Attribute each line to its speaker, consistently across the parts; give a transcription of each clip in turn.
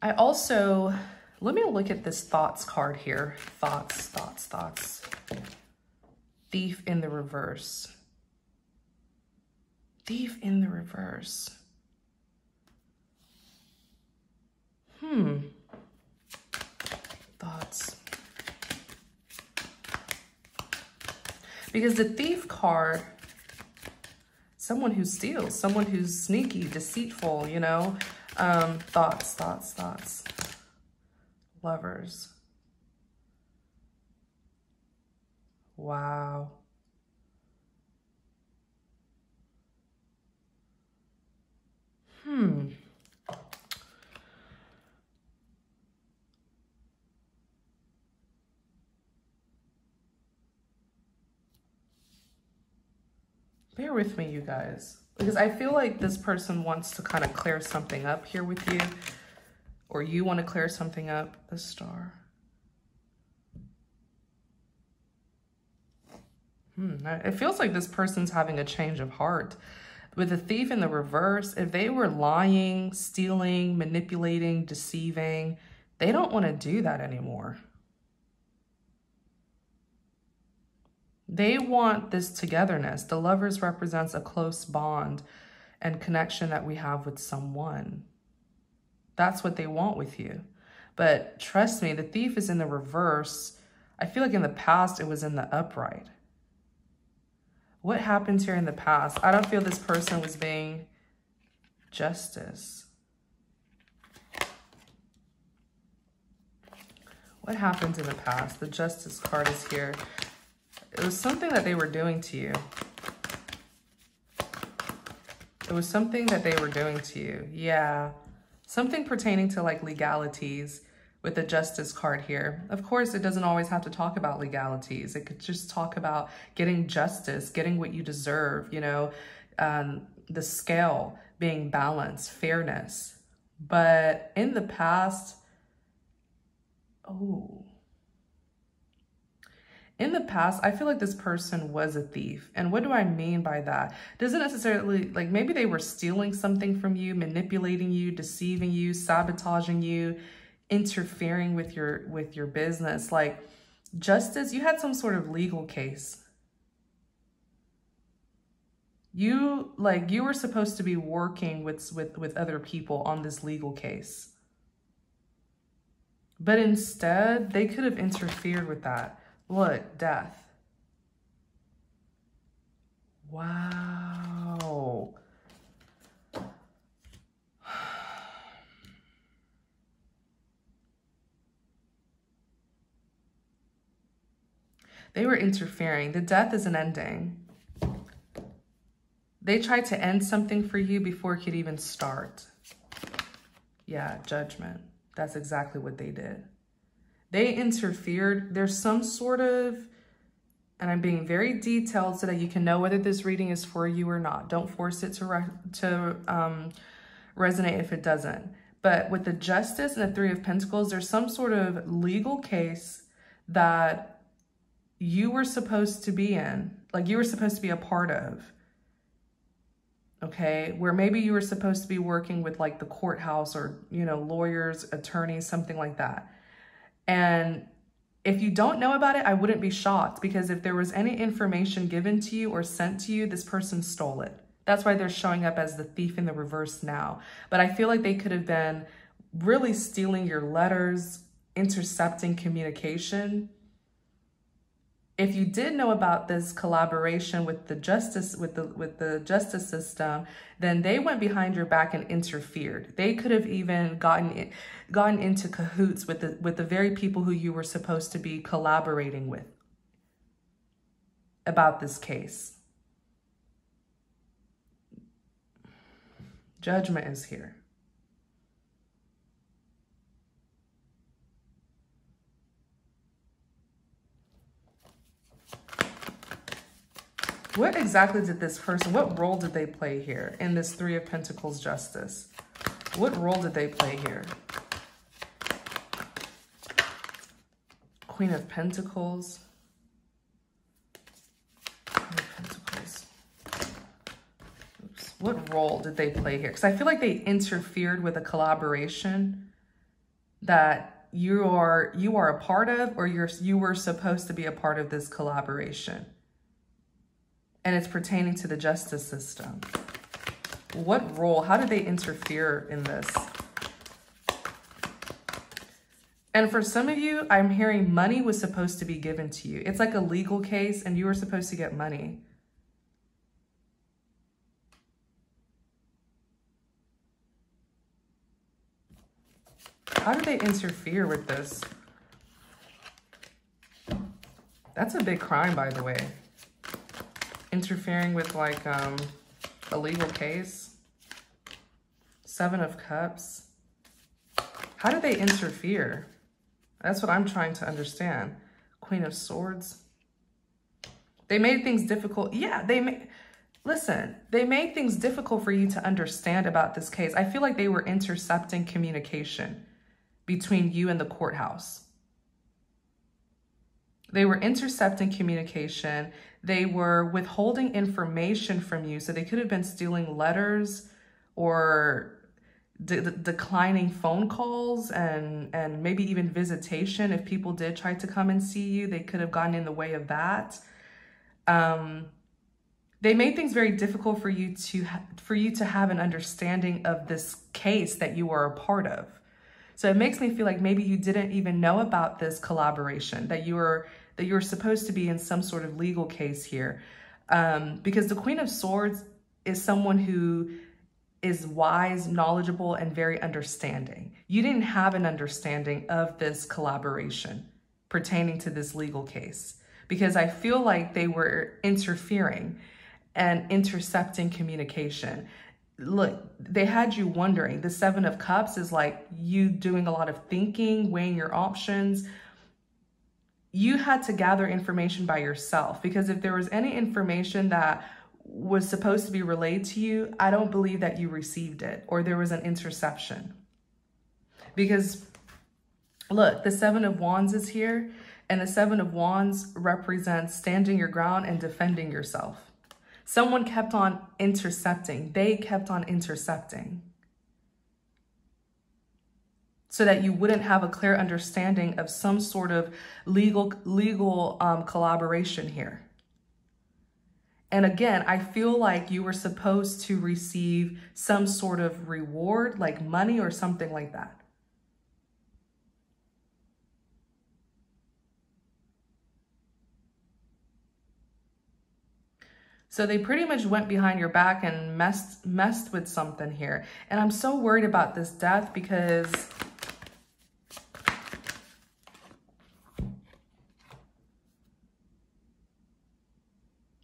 Speaker 1: I also, let me look at this thoughts card here. Thoughts, thoughts, thoughts. Thief in the reverse. Thief in the reverse. Thoughts. Because the thief card, someone who steals, someone who's sneaky, deceitful, you know. Thoughts, thoughts, thoughts. Lovers. Wow. Bear with me, you guys, because I feel like this person wants to kind of clear something up here with you, or you want to clear something up. The Star. It feels like this person's having a change of heart. With the Thief in the reverse, if they were lying, stealing, manipulating, deceiving, they don't want to do that anymore. They want this togetherness. The Lovers represents a close bond and connection that we have with someone. That's what they want with you. But trust me, the Thief is in the reverse. I feel like in the past, it was in the upright. What happened here in the past? I don't feel this person was being justice. What happened in the past? The Justice card is here. It was something that they were doing to you. It was something that they were doing to you. Yeah. Something pertaining to like legalities with the Justice card here. Of course, it doesn't always have to talk about legalities. It could just talk about getting justice, getting what you deserve, you know, the scale being balanced, fairness. But in the past, in the past, I feel like this person was a thief. And what do I mean by that? Doesn't necessarily, like maybe they were stealing something from you, manipulating you, deceiving you, sabotaging you, interfering with your business. Like justice, you had some sort of legal case. You were supposed to be working with other people on this legal case. But instead, they could have interfered with that. Look, Death. Wow. They were interfering. The Death is an ending. They tried to end something for you before it could even start. Yeah, Judgment. That's exactly what they did. They interfered. There's some sort of, and I'm being very detailed so that you can know whether this reading is for you or not. Don't force it to resonate if it doesn't. But with the Justice and the Three of Pentacles, there's some sort of legal case that you were supposed to be in, like you were supposed to be a part of. Okay, where maybe you were supposed to be working with like the courthouse or, you know, lawyers, attorneys, something like that. And if you don't know about it, I wouldn't be shocked, because if there was any information given to you or sent to you, this person stole it. That's why they're showing up as the Thief in the reverse now. But I feel like they could have been really stealing your letters, intercepting communication. If you did know about this collaboration with the justice, with the justice system, then they went behind your back and interfered. They could have even gotten into cahoots with the very people who you were supposed to be collaborating with about this case. Judgment is here. What exactly did this person, what role did they play here in this Three of Pentacles Justice? What role did they play here? Queen of Pentacles. Queen of Pentacles. Oops. What role did they play here? Because I feel like they interfered with a collaboration that you are a part of, or you were supposed to be a part of this collaboration. And it's pertaining to the justice system. What role? How did they interfere in this? And for some of you, I'm hearing money was supposed to be given to you. It's like a legal case and you were supposed to get money. How did they interfere with this? That's a big crime, by the way. Interfering with like a legal case. 7 of Cups. How did they interfere? That's what I'm trying to understand. Queen of Swords. They made things difficult. Yeah, listen, they made things difficult for you to understand about this case. I feel like they were intercepting communication between you and the courthouse. They were intercepting communication. They were withholding information from you. So they could have been stealing letters or declining phone calls and maybe even visitation. If people did try to come and see you, they could have gotten in the way of that. They made things very difficult for you to have an understanding of this case that you are a part of. So it makes me feel like maybe you didn't even know about this collaboration, that you were supposed to be in some sort of legal case here. Because the Queen of Swords is someone who is wise, knowledgeable, and very understanding. You didn't have an understanding of this collaboration pertaining to this legal case, because I feel like they were interfering and intercepting communication. Look, they had you wondering. The 7 of Cups is like you doing a lot of thinking, weighing your options. You had to gather information by yourself, because if there was any information that was supposed to be relayed to you, I don't believe that you received it, or there was an interception. Because look, the 7 of Wands is here, and the 7 of Wands represents standing your ground and defending yourself. Someone kept on intercepting. They kept on intercepting so that you wouldn't have a clear understanding of some sort of legal collaboration here. And again, I feel like you were supposed to receive some sort of reward, like money or something like that. So they pretty much went behind your back and messed with something here. And I'm so worried about this death, because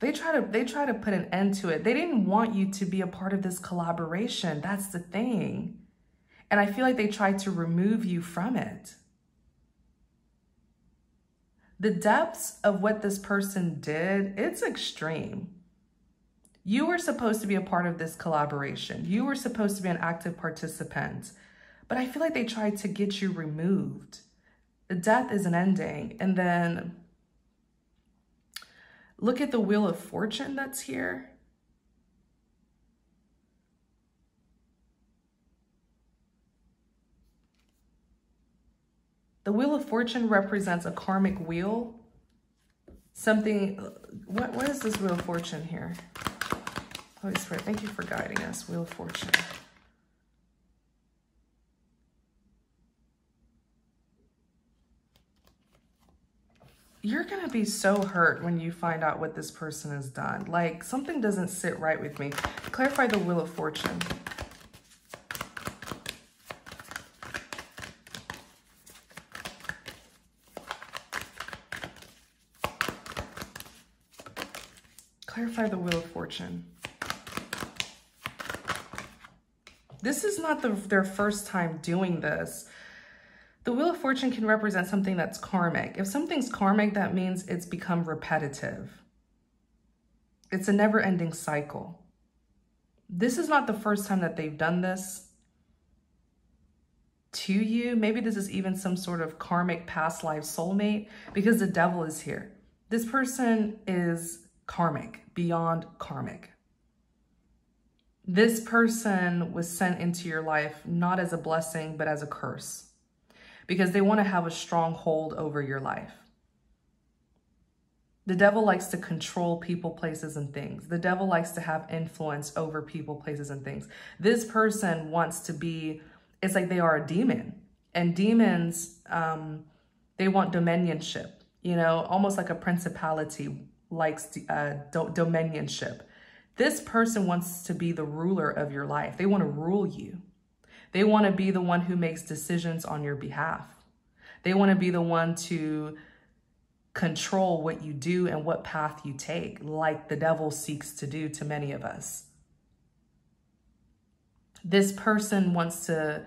Speaker 1: they try to put an end to it. They didn't want you to be a part of this collaboration. That's the thing. And I feel like they tried to remove you from it. The depths of what this person did, it's extreme. You were supposed to be a part of this collaboration. You were supposed to be an active participant. But I feel like they tried to get you removed. The death is an ending. And then look at the Wheel of Fortune that's here. The Wheel of Fortune represents a karmic wheel. Something, what is this Wheel of Fortune here? Holy Spirit, thank you for guiding us. Wheel of Fortune. You're going to be so hurt when you find out what this person has done. Like, something doesn't sit right with me. Clarify the Wheel of Fortune. Clarify the Wheel of Fortune. This is not their first time doing this. The Wheel of Fortune can represent something that's karmic. If something's karmic, that means it's become repetitive. It's a never-ending cycle. This is not the first time that they've done this to you. Maybe this is even some sort of karmic past life soulmate, because the Devil is here. This person is karmic, beyond karmic. This person was sent into your life not as a blessing, but as a curse. because they want to have a strong hold over your life. The devil likes to control people, places, and things. The devil likes to have influence over people, places, and things. This person wants to be, it's like they are a demon. And demons, they want dominionship, you know, almost like a principality likes dominionship. This person wants to be the ruler of your life. They want to rule you. They want to be the one who makes decisions on your behalf. They want to be the one to control what you do and what path you take, like the devil seeks to do to many of us. This person wants to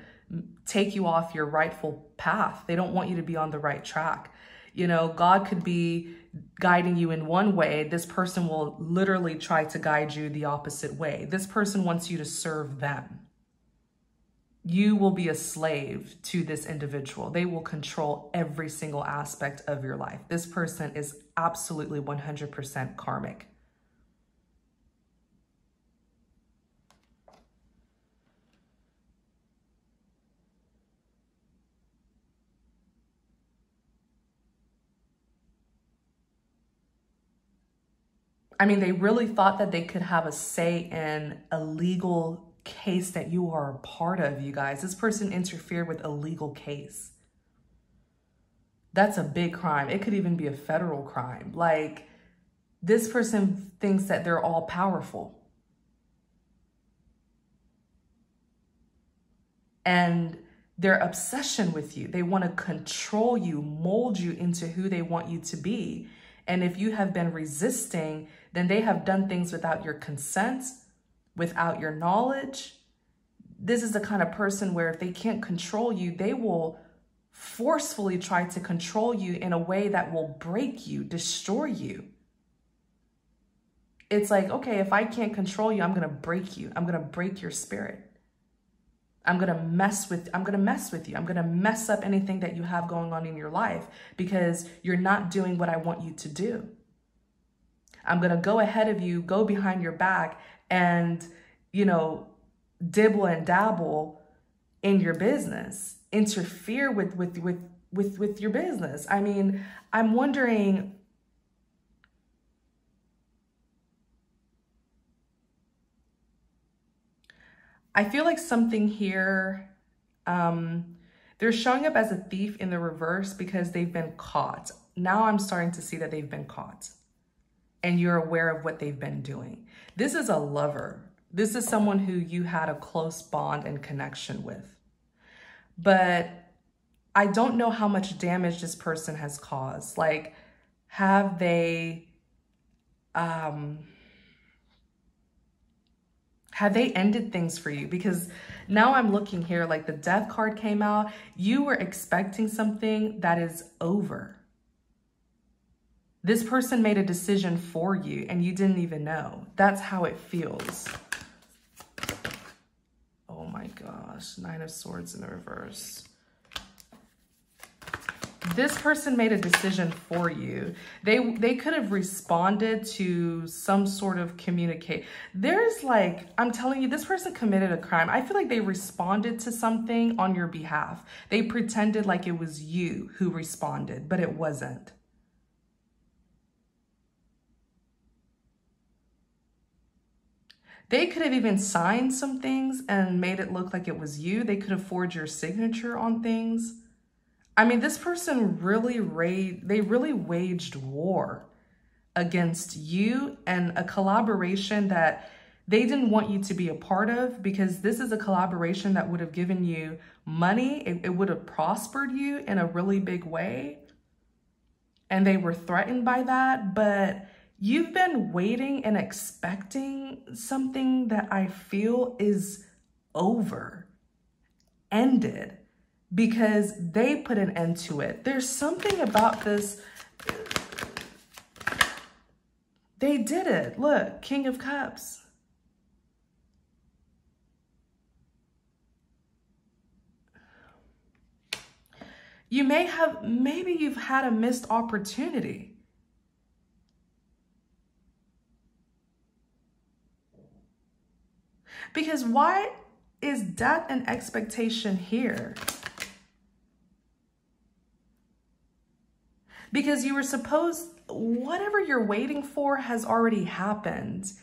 Speaker 1: take you off your rightful path. They don't want you to be on the right track. You know, God could be guiding you in one way. This person will literally try to guide you the opposite way. This person wants you to serve them. You will be a slave to this individual. They will control every single aspect of your life. This person is absolutely 100% karmic. I mean, they really thought that they could have a say in a legal case that you are a part of, you guys. This person interfered with a legal case. That's a big crime. It could even be a federal crime. Like, this person thinks that they're all powerful. And their obsession with you, they want to control you, mold you into who they want you to be. And if you have been resisting, then they have done things without your consent, without your knowledge. This is the kind of person where if they can't control you, they will forcefully try to control you in a way that will break you, destroy you. It's like, okay, if I can't control you, I'm going to break you. I'm going to break your spirit. I'm going to mess with you. I'm going to mess up anything that you have going on in your life because you're not doing what I want you to do. I'm going to go ahead of you, go behind your back and, you know, dibble and dabble in your business, interfere with your business. I mean, I'm wondering, I feel like something here, they're showing up as a thief in the reverse because they've been caught. Now I'm starting to see that they've been caught and you're aware of what they've been doing. This is a lover. This is someone who you had a close bond and connection with. But I don't know how much damage this person has caused. Like, have they ended things for you? Because now I'm looking here, like the death card came out. You were expecting something that is over. This person made a decision for you and you didn't even know. That's how it feels. Oh my gosh, 9 of Swords in the reverse. This person made a decision for you. They could have responded to some sort of communicate. There's like, I'm telling you, this person committed a crime. I feel like they responded to something on your behalf. They pretended like it was you who responded, but it wasn't. They could have even signed some things and made it look like it was you. They could have forged your signature on things. I mean, this person really waged war against you and a collaboration that they didn't want you to be a part of, because this is a collaboration that would have given you money. It would have prospered you in a really big way. And they were threatened by that, but you've been waiting and expecting something that I feel is over, ended, because they put an end to it. There's something about this. They did it. Look, King of Cups. Maybe you've had a missed opportunity. Because why is death and expectation here? Because you were supposed, whatever you're waiting for has already happened.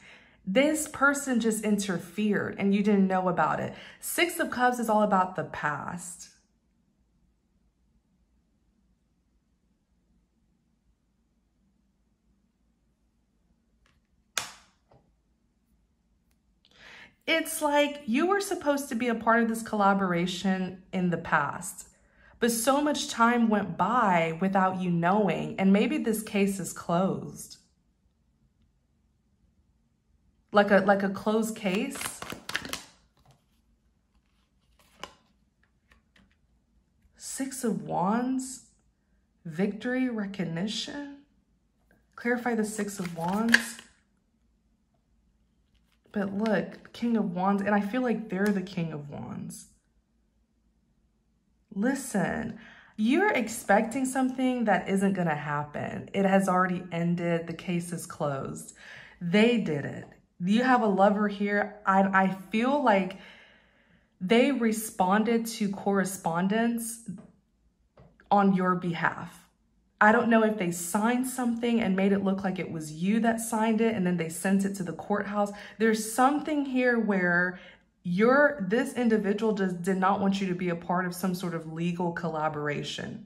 Speaker 1: This person just interfered and you didn't know about it. Six of Cups is all about the past. It's like you were supposed to be a part of this collaboration in the past, but so much time went by without you knowing, and maybe this case is closed. Like a closed case. Six of Wands, victory, recognition. Clarify the Six of Wands. But look, King of Wands, and I feel like they're the King of Wands. Listen, you're expecting something that isn't going to happen. It has already ended. The case is closed. They did it. You have a lover here. I feel like they responded to correspondence on your behalf. I don't know if they signed something and made it look like it was you that signed it and then they sent it to the courthouse. There's something here where this individual just did not want you to be a part of some sort of legal collaboration.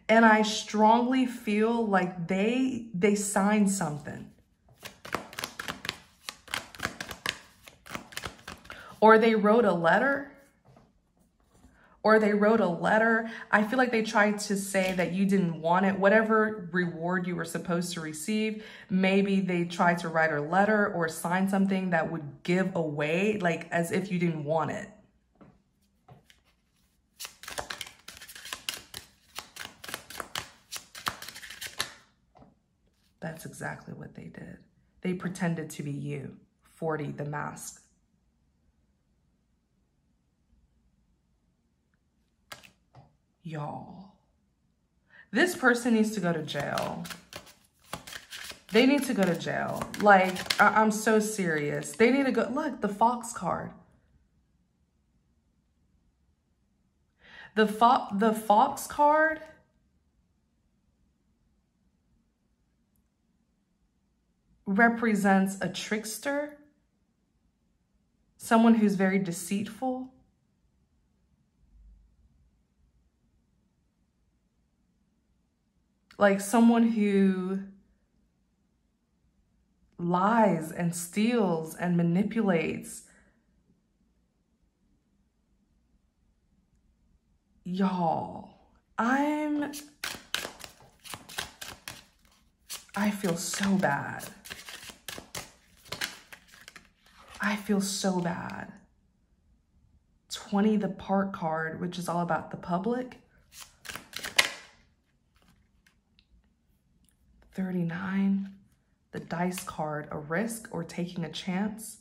Speaker 1: And I strongly feel like they signed something. Or they wrote a letter. I feel like they tried to say that you didn't want it. Whatever reward you were supposed to receive, maybe they tried to write a letter or sign something that would give away, like as if you didn't want it. That's exactly what they did. They pretended to be you. 40, the mask. Y'all, this person needs to go to jail. They need to go to jail. Like, I'm so serious. They need to go. Look, the Fox card. The Fox card represents a trickster, someone who's very deceitful. Like someone who lies and steals and manipulates. Y'all, I feel so bad. I feel so bad. 20, the Park card, which is all about the public. 39, the Dice card, a risk or taking a chance.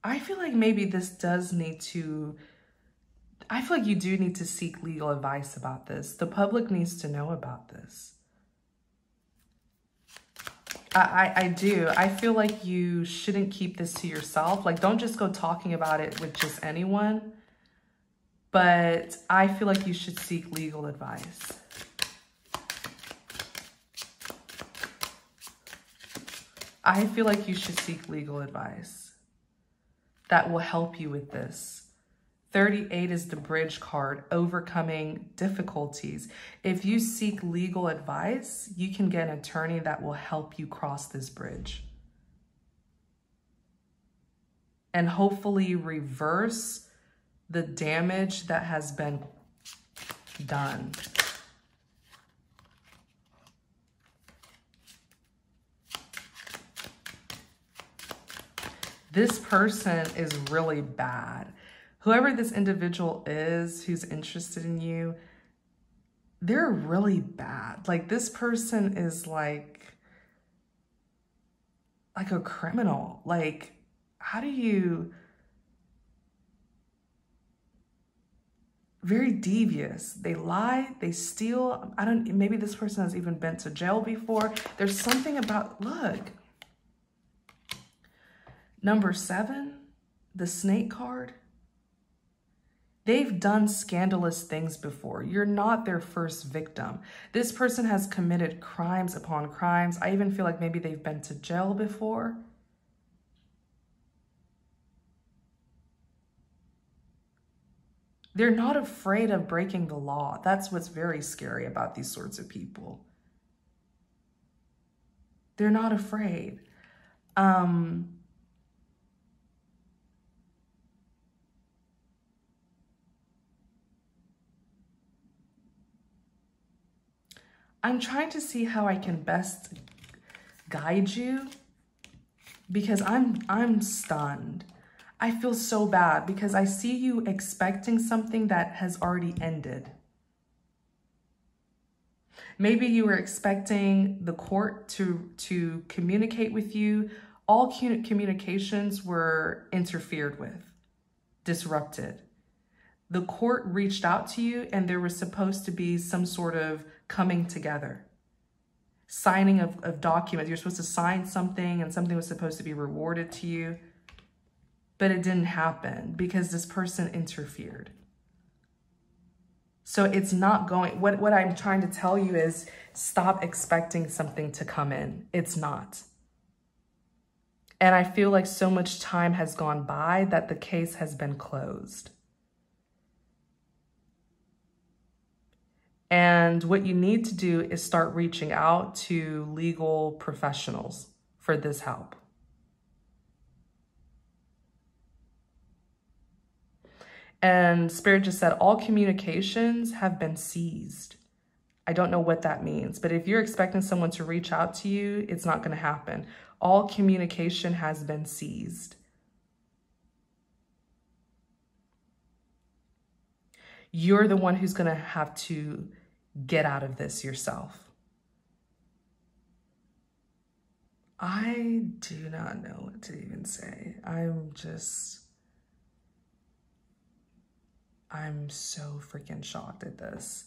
Speaker 1: I feel like maybe this does need to, I feel like you do need to seek legal advice about this. The public needs to know about this. I do. I feel like you shouldn't keep this to yourself. Like, don't just go talking about it with just anyone. But I feel like you should seek legal advice. I feel like you should seek legal advice that will help you with this. 38 is the Bridge card, overcoming difficulties. If you seek legal advice, you can get an attorney that will help you cross this bridge. And hopefully reverse the damage that has been done. This person is really bad. Whoever this individual is who's interested in you, they're really bad. Like, this person is like a criminal. Like, how do you... Very devious. They lie, they steal. Maybe this person has even been to jail before. There's something about, look. Number 7, the snake card. They've done scandalous things before. You're not their first victim. This person has committed crimes upon crimes. I even feel like maybe they've been to jail before. They're not afraid of breaking the law. That's what's very scary about these sorts of people. They're not afraid. I'm trying to see how I can best guide you because I'm stunned. I feel so bad because I see you expecting something that has already ended. Maybe you were expecting the court to communicate with you. All communications were interfered with, disrupted. The court reached out to you and there was supposed to be some sort of coming together, signing of documents. You're supposed to sign something and something was supposed to be rewarded to you, but it didn't happen because this person interfered. So it's not going, what I'm trying to tell you is stop expecting something to come in. It's not. And I feel like so much time has gone by that the case has been closed. And what you need to do is start reaching out to legal professionals for this help. And Spirit just said, all communications have been seized. I don't know what that means, but if you're expecting someone to reach out to you, it's not going to happen. All communication has been seized. You're the one who's going to have to get out of this yourself. I do not know what to even say. I'm so freaking shocked at this.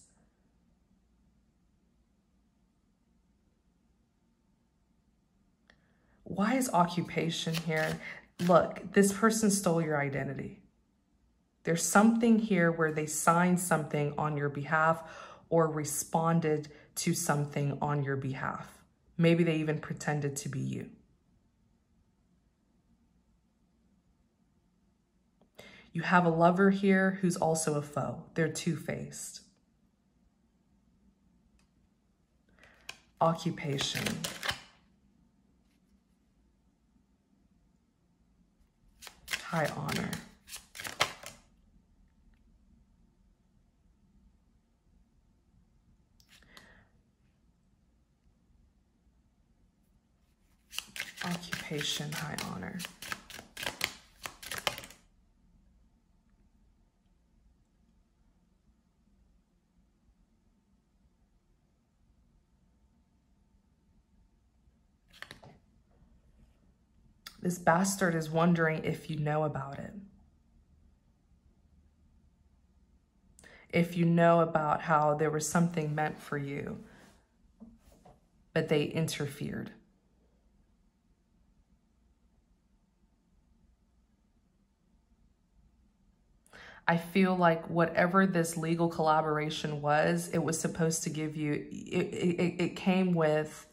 Speaker 1: Why is occupation here? Look, this person stole your identity. There's something here where they signed something on your behalf or responded to something on your behalf. Maybe they even pretended to be you. You have a lover here who's also a foe. They're two-faced. Occupation. High honor. Occupation, high honor. This bastard is wondering if you know about it. If you know about how there was something meant for you, but they interfered. I feel like whatever this legal collaboration was, it was supposed to give you, it came with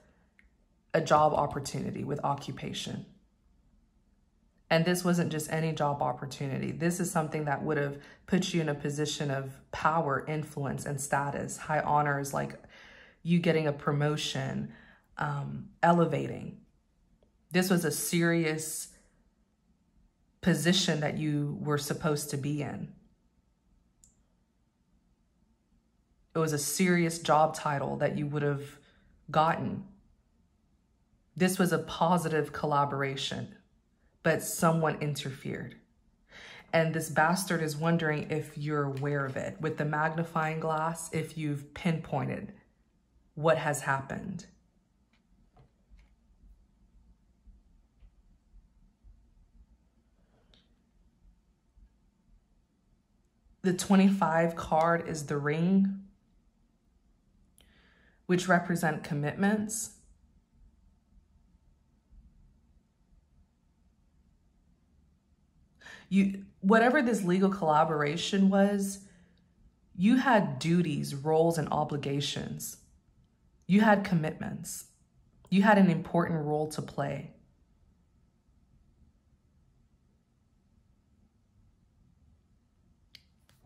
Speaker 1: a job opportunity, with occupation. And this wasn't just any job opportunity. This is something that would have put you in a position of power, influence, and status. High honor is like you getting a promotion, elevating. This was a serious position that you were supposed to be in. It was a serious job title that you would have gotten. This was a positive collaboration, but someone interfered. And this bastard is wondering if you're aware of it. With the magnifying glass, if you've pinpointed what has happened. The 25 card is the ring, which represent commitments. Whatever this legal collaboration was, you had duties, roles, and obligations. You had commitments. You had an important role to play.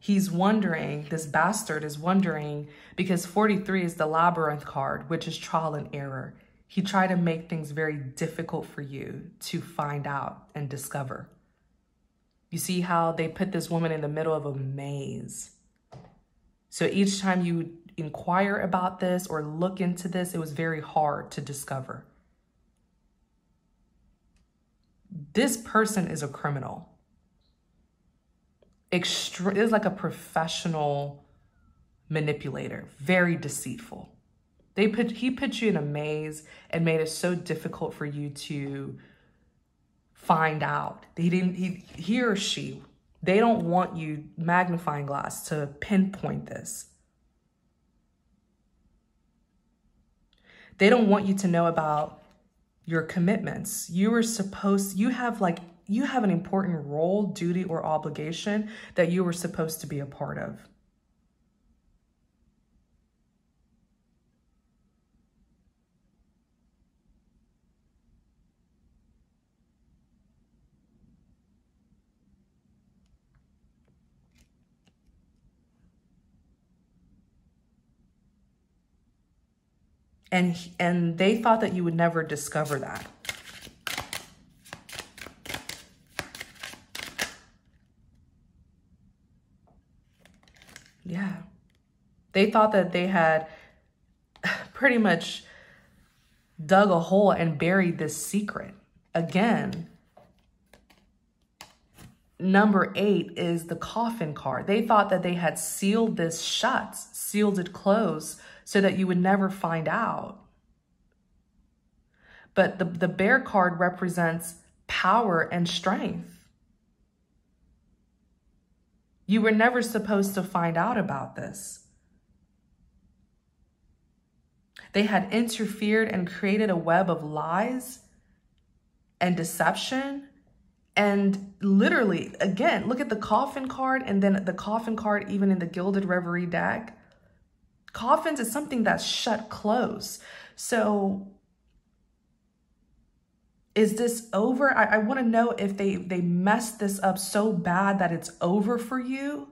Speaker 1: He's wondering, this bastard is wondering, because 43 is the labyrinth card, which is trial and error. He tried to make things very difficult for you to find out and discover. You see how they put this woman in the middle of a maze. So each time you inquire about this or look into this, it was very hard to discover. This person is a criminal. Is like a professional manipulator, very deceitful. He put you in a maze and made it so difficult for you to find out. He or she, they don't want you, magnifying glass, to pinpoint this. They don't want you to know about your commitments. You have an important role, duty, or obligation that you were supposed to be a part of. And they thought that you would never discover that. Yeah. They thought that they had pretty much dug a hole and buried this secret. Again, number 8 is the coffin card. They thought that they had sealed this shut, sealed it closed, so that you would never find out. But the bear card represents power and strength. You were never supposed to find out about this. They had interfered and created a web of lies and deception. And literally, again, look at the coffin card, and then the coffin card even in the Gilded Reverie deck. Coffins is something that's shut close. So is this over? I want to know if they messed this up so bad that it's over for you.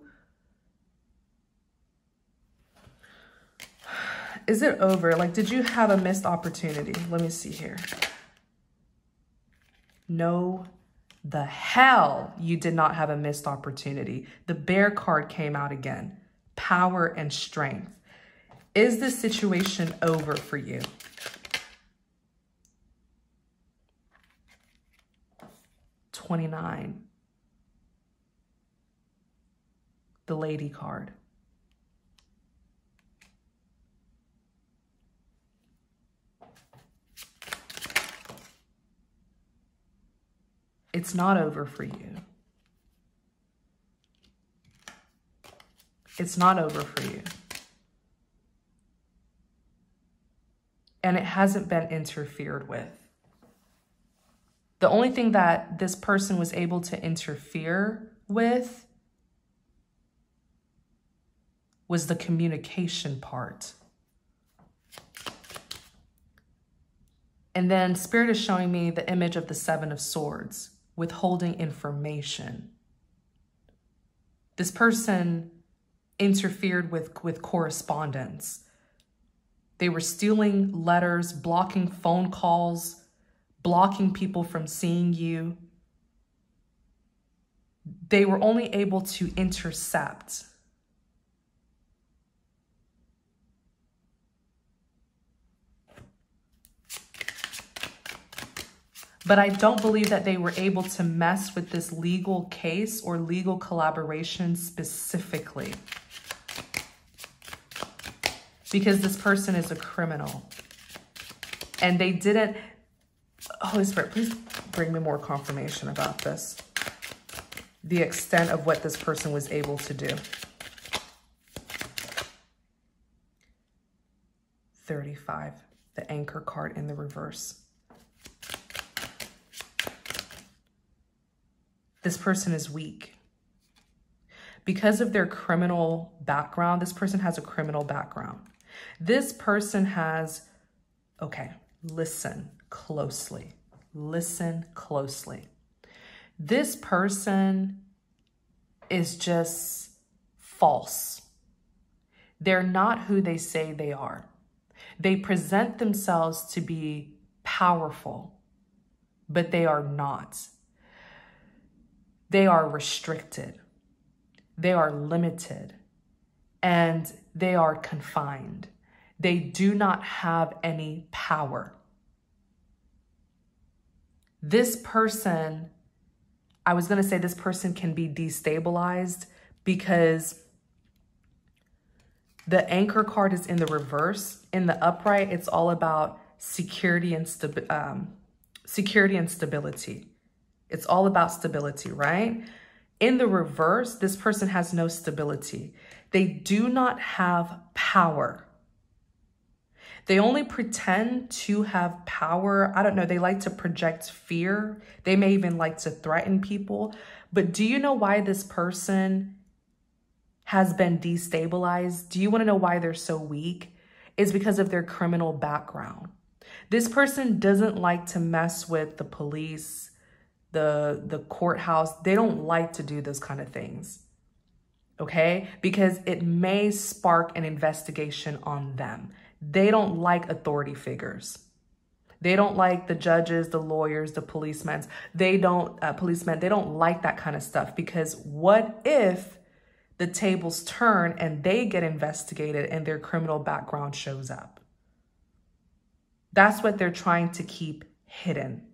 Speaker 1: Is it over? Like, did you have a missed opportunity? Let me see here. No, the hell you did not have a missed opportunity. The bear card came out again. Power and strength. Is this situation over for you? $29. The lady card. It's not over for you. It's not over for you. And it hasn't been interfered with. The only thing that this person was able to interfere with was the communication part. And then Spirit is showing me the image of the 7 of Swords, withholding information. This person interfered with correspondence. They were stealing letters, blocking phone calls, blocking people from seeing you. They were only able to intercept. But I don't believe that they were able to mess with this legal case or legal collaboration specifically. Because this person is a criminal. And they didn't... Holy Spirit, please bring me more confirmation about this. The extent of what this person was able to do. 35, the anchor card in the reverse. this person is weak. Because of their criminal background, this person has a criminal background. This person has, okay, listen closely. Listen closely. This person is just false. They're not who they say they are. They present themselves to be powerful, but they are not. They are restricted. They are limited, and they are confined. They do not have any power. This person, I was going to say this person can be destabilized because the Anchor card is in the reverse. In the upright, it's all about security and stability. It's all about stability, right? In the reverse, this person has no stability. They do not have power. They only pretend to have power. I don't know. They like to project fear. They may even like to threaten people. But do you know why this person has been destabilized? Do you want to know why they're so weak? It's because of their criminal background. This person doesn't like to mess with the police, the courthouse. They don't like to do those kind of things. Okay? Because it may spark an investigation on them. They don't like authority figures. They don't like the judges, the lawyers, the policemen. They don't like that kind of stuff, because what if the tables turn and they get investigated and their criminal background shows up? That's what they're trying to keep hidden.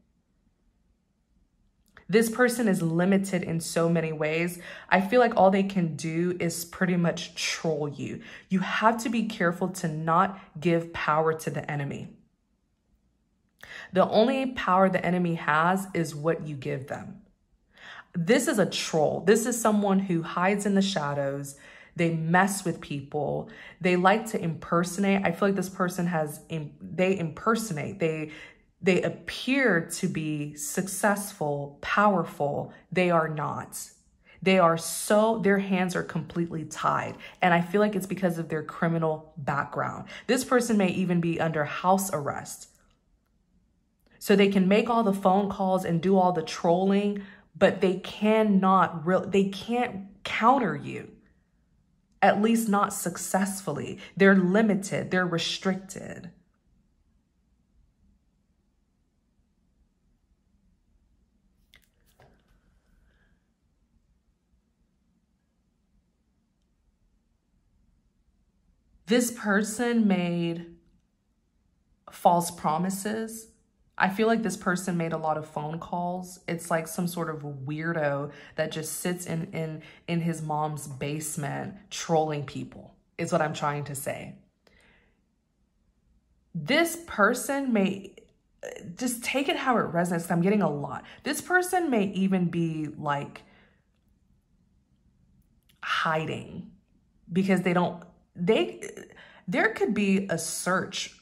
Speaker 1: This person is limited in so many ways. I feel like all they can do is pretty much troll you. You have to be careful to not give power to the enemy. The only power the enemy has is what you give them. This is a troll. This is someone who hides in the shadows. They mess with people. They like to impersonate. I feel like this person they impersonate. They appear to be successful, powerful. They are not. Their hands are completely tied. And I feel like it's because of their criminal background. This person may even be under house arrest. So they can make all the phone calls and do all the trolling, but they can't counter you. At least not successfully. They're limited. They're restricted. This person made false promises. I feel like this person made a lot of phone calls. It's like some sort of weirdo that just sits in his mom's basement trolling people, is what I'm trying to say. This person may, just take it how it resonates. I'm getting a lot. This person may even be like hiding because there could be a search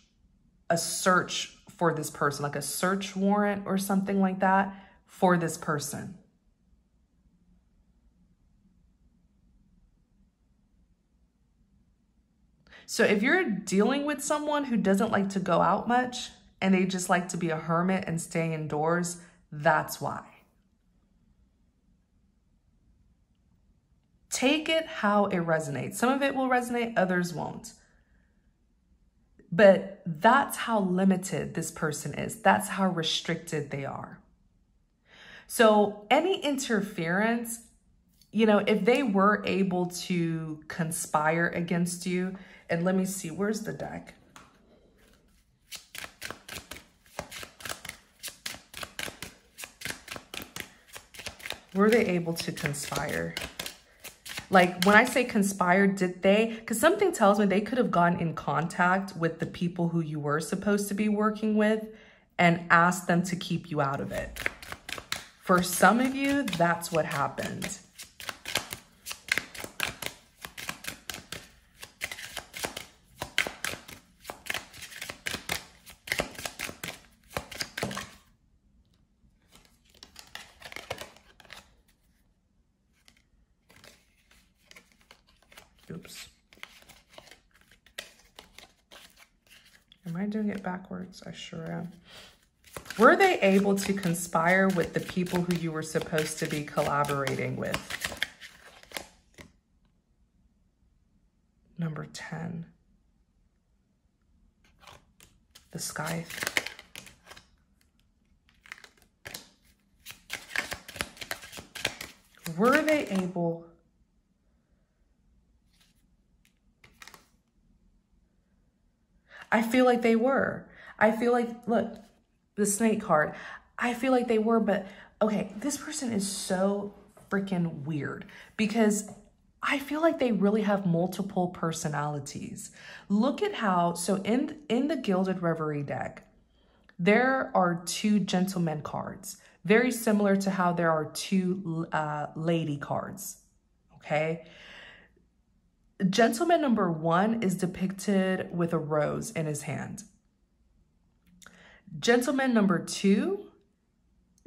Speaker 1: for this person, like a search warrant or something like that for this person. So if you're dealing with someone who doesn't like to go out much and they just like to be a hermit and stay indoors, that's why. Take it how it resonates. Some of it will resonate, others won't. But that's how limited this person is. That's how restricted they are. So any interference, if they were able to conspire against you, and let me see, where's the deck? Were they able to conspire? Like when I say conspire, because something tells me they could have gotten in contact with the people who you were supposed to be working with and asked them to keep you out of it. For some of you, that's what happened. Oops. Am I doing it backwards? I sure am. Were they able to conspire with the people who you were supposed to be collaborating with? Number 10. The Scythe. Were they able... I feel like they were. I feel like, look, the Snake card. I feel like they were, but okay, this person is so freaking weird because I feel like they really have multiple personalities. Look at how, so in the Gilded Reverie deck, there are 2 gentleman cards, very similar to how there are 2 lady cards, okay? Gentleman number 1 is depicted with a rose in his hand. Gentleman number 2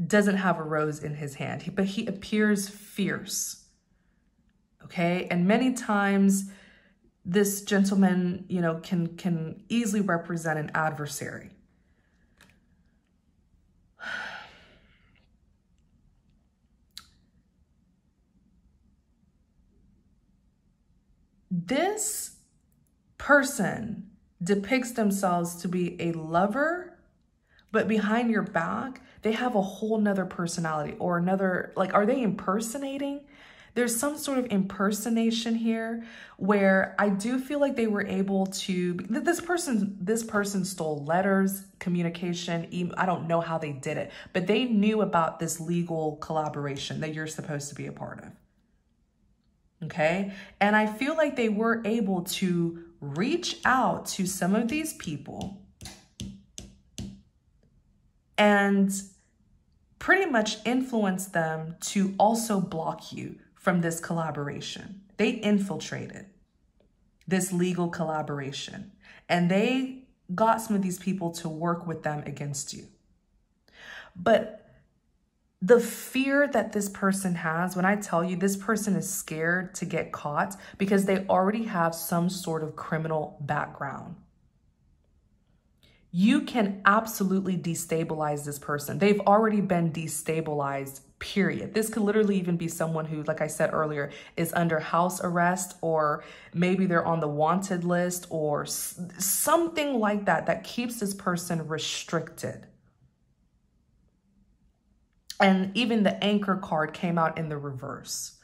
Speaker 1: doesn't have a rose in his hand, but he appears fierce, okay? And many times this gentleman, you know, can easily represent an adversary. This person depicts themselves to be a lover, but behind your back, they have a whole nother personality or another, like, are they impersonating? There's some sort of impersonation here where I do feel like they were able to, this person stole letters, communication, I don't know how they did it, but they knew about this legal collaboration that you're supposed to be a part of. Okay. And I feel like they were able to reach out to some of these people and pretty much influence them to also block you from this collaboration. They infiltrated this legal collaboration and they got some of these people to work with them against you. But the fear that this person has, when I tell you this person is scared to get caught because they already have some sort of criminal background. You can absolutely destabilize this person. They've already been destabilized, period. This could literally even be someone who, like I said earlier, is under house arrest, or maybe they're on the wanted list or something like that, that keeps this person restricted. And even the Anchor card came out in the reverse.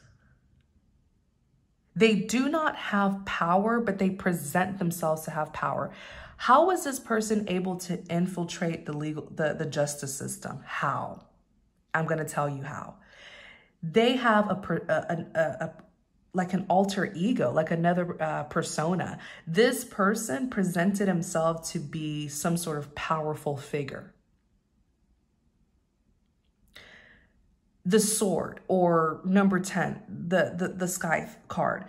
Speaker 1: They do not have power, but they present themselves to have power. How was this person able to infiltrate the justice system? How? I'm going to tell you how. They have like an alter ego, like another persona. This person presented himself to be some sort of powerful figure. The Sword, or number 10, the Scythe card.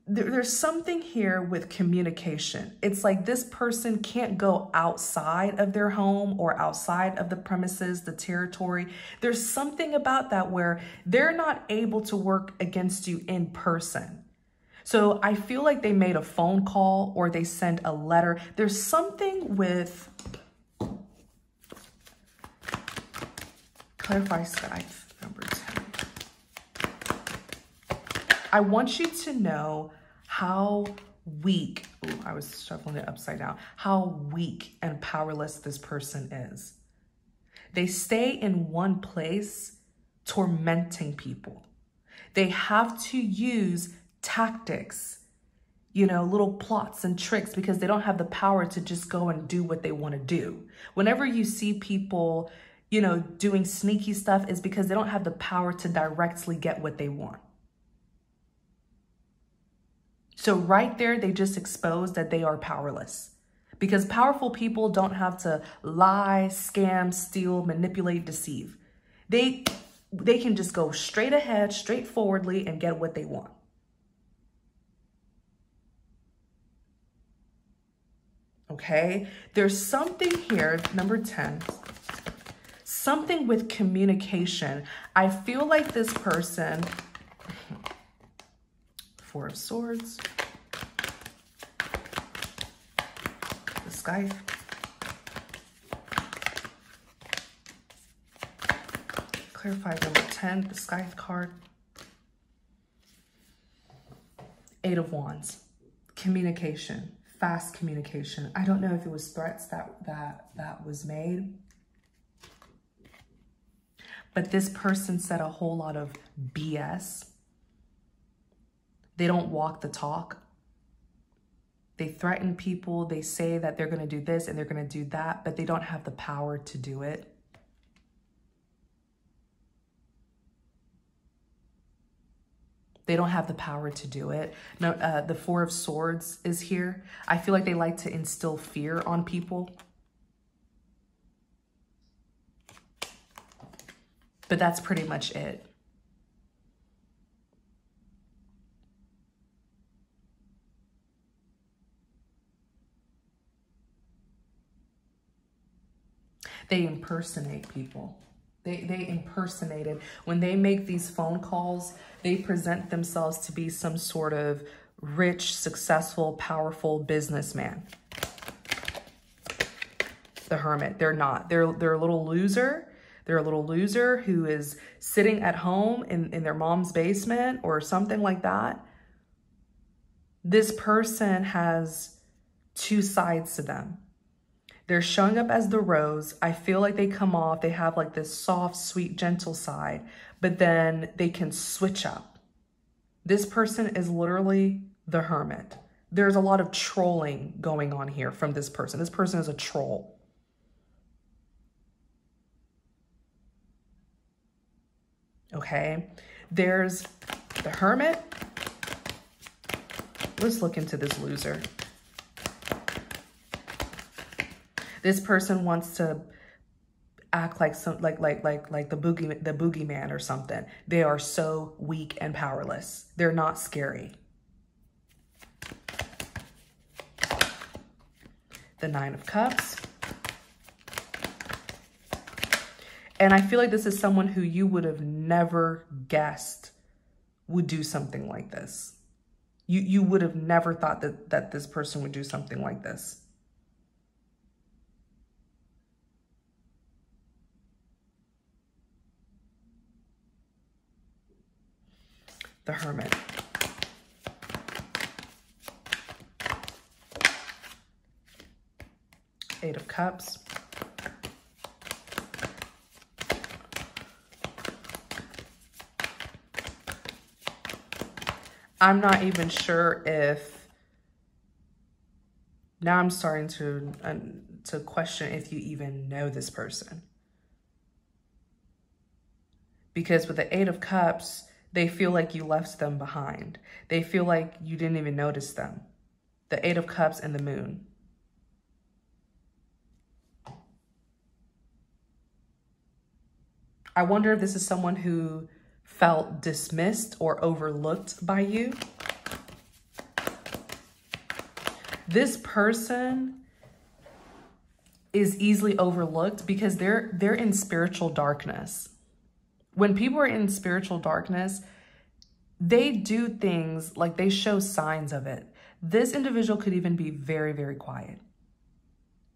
Speaker 1: There's something here with communication. It's like this person can't go outside of their home or outside of the premises, the territory. There's something about that where they're not able to work against you in person. So I feel like they made a phone call or they sent a letter. There's something with, clarify Scythe. Number 10. I want you to know how weak, I was shuffling it upside down, how weak and powerless this person is. They stay in one place tormenting people. They have to use tactics, you know, little plots and tricks because they don't have the power to just go and do what they want to do. Whenever you see people, you know, doing sneaky stuff, is because they don't have the power to directly get what they want. So right there, they just exposed that they are powerless, because powerful people don't have to lie, scam, steal, manipulate, deceive. They can just go straight ahead, straightforwardly, and get what they want. Okay, there's something here, number 10, something with communication. I feel like this person, Four of Swords, Scythe. Clarify number 10, the Scythe card. 8 of Wands. Communication, fast communication. I don't know if it was threats that was made, but this person said a whole lot of BS. They don't walk the talk. They threaten people. They say that they're going to do this and they're going to do that, but they don't have the power to do it. They don't have the power to do it. No, the 4 of Swords is here. I feel like they like to instill fear on people. But that's pretty much it. They impersonate people. They impersonated. When they make these phone calls, they present themselves to be some sort of rich, successful, powerful businessman. The Hermit, they're not. They're a little loser. They're a little loser who is sitting at home in their mom's basement or something like that. This person has 2 sides to them. They're showing up as the rose. I feel like they come off, they have like this soft, sweet, gentle side, but then they can switch up. This person is literally the Hermit. There's a lot of trolling going on here from this person. This person is a troll. Okay, there's the Hermit. Let's look into this loser. This person wants to act like some like the boogeyman or something. They are so weak and powerless. They're not scary. The 9 of Cups. And I feel like this is someone who you would have never guessed would do something like this. You would have never thought that this person would do something like this. The Hermit. Eight of Cups. I'm not even sure if, now I'm starting to question if you even know this person. Because with the 8 of Cups, they feel like you left them behind. They feel like you didn't even notice them. The 8 of Cups and the Moon. I wonder if this is someone who felt dismissed or overlooked by you. This person is easily overlooked because they're in spiritual darkness. When people are in spiritual darkness, they do things like they show signs of it. This individual could even be very, very quiet,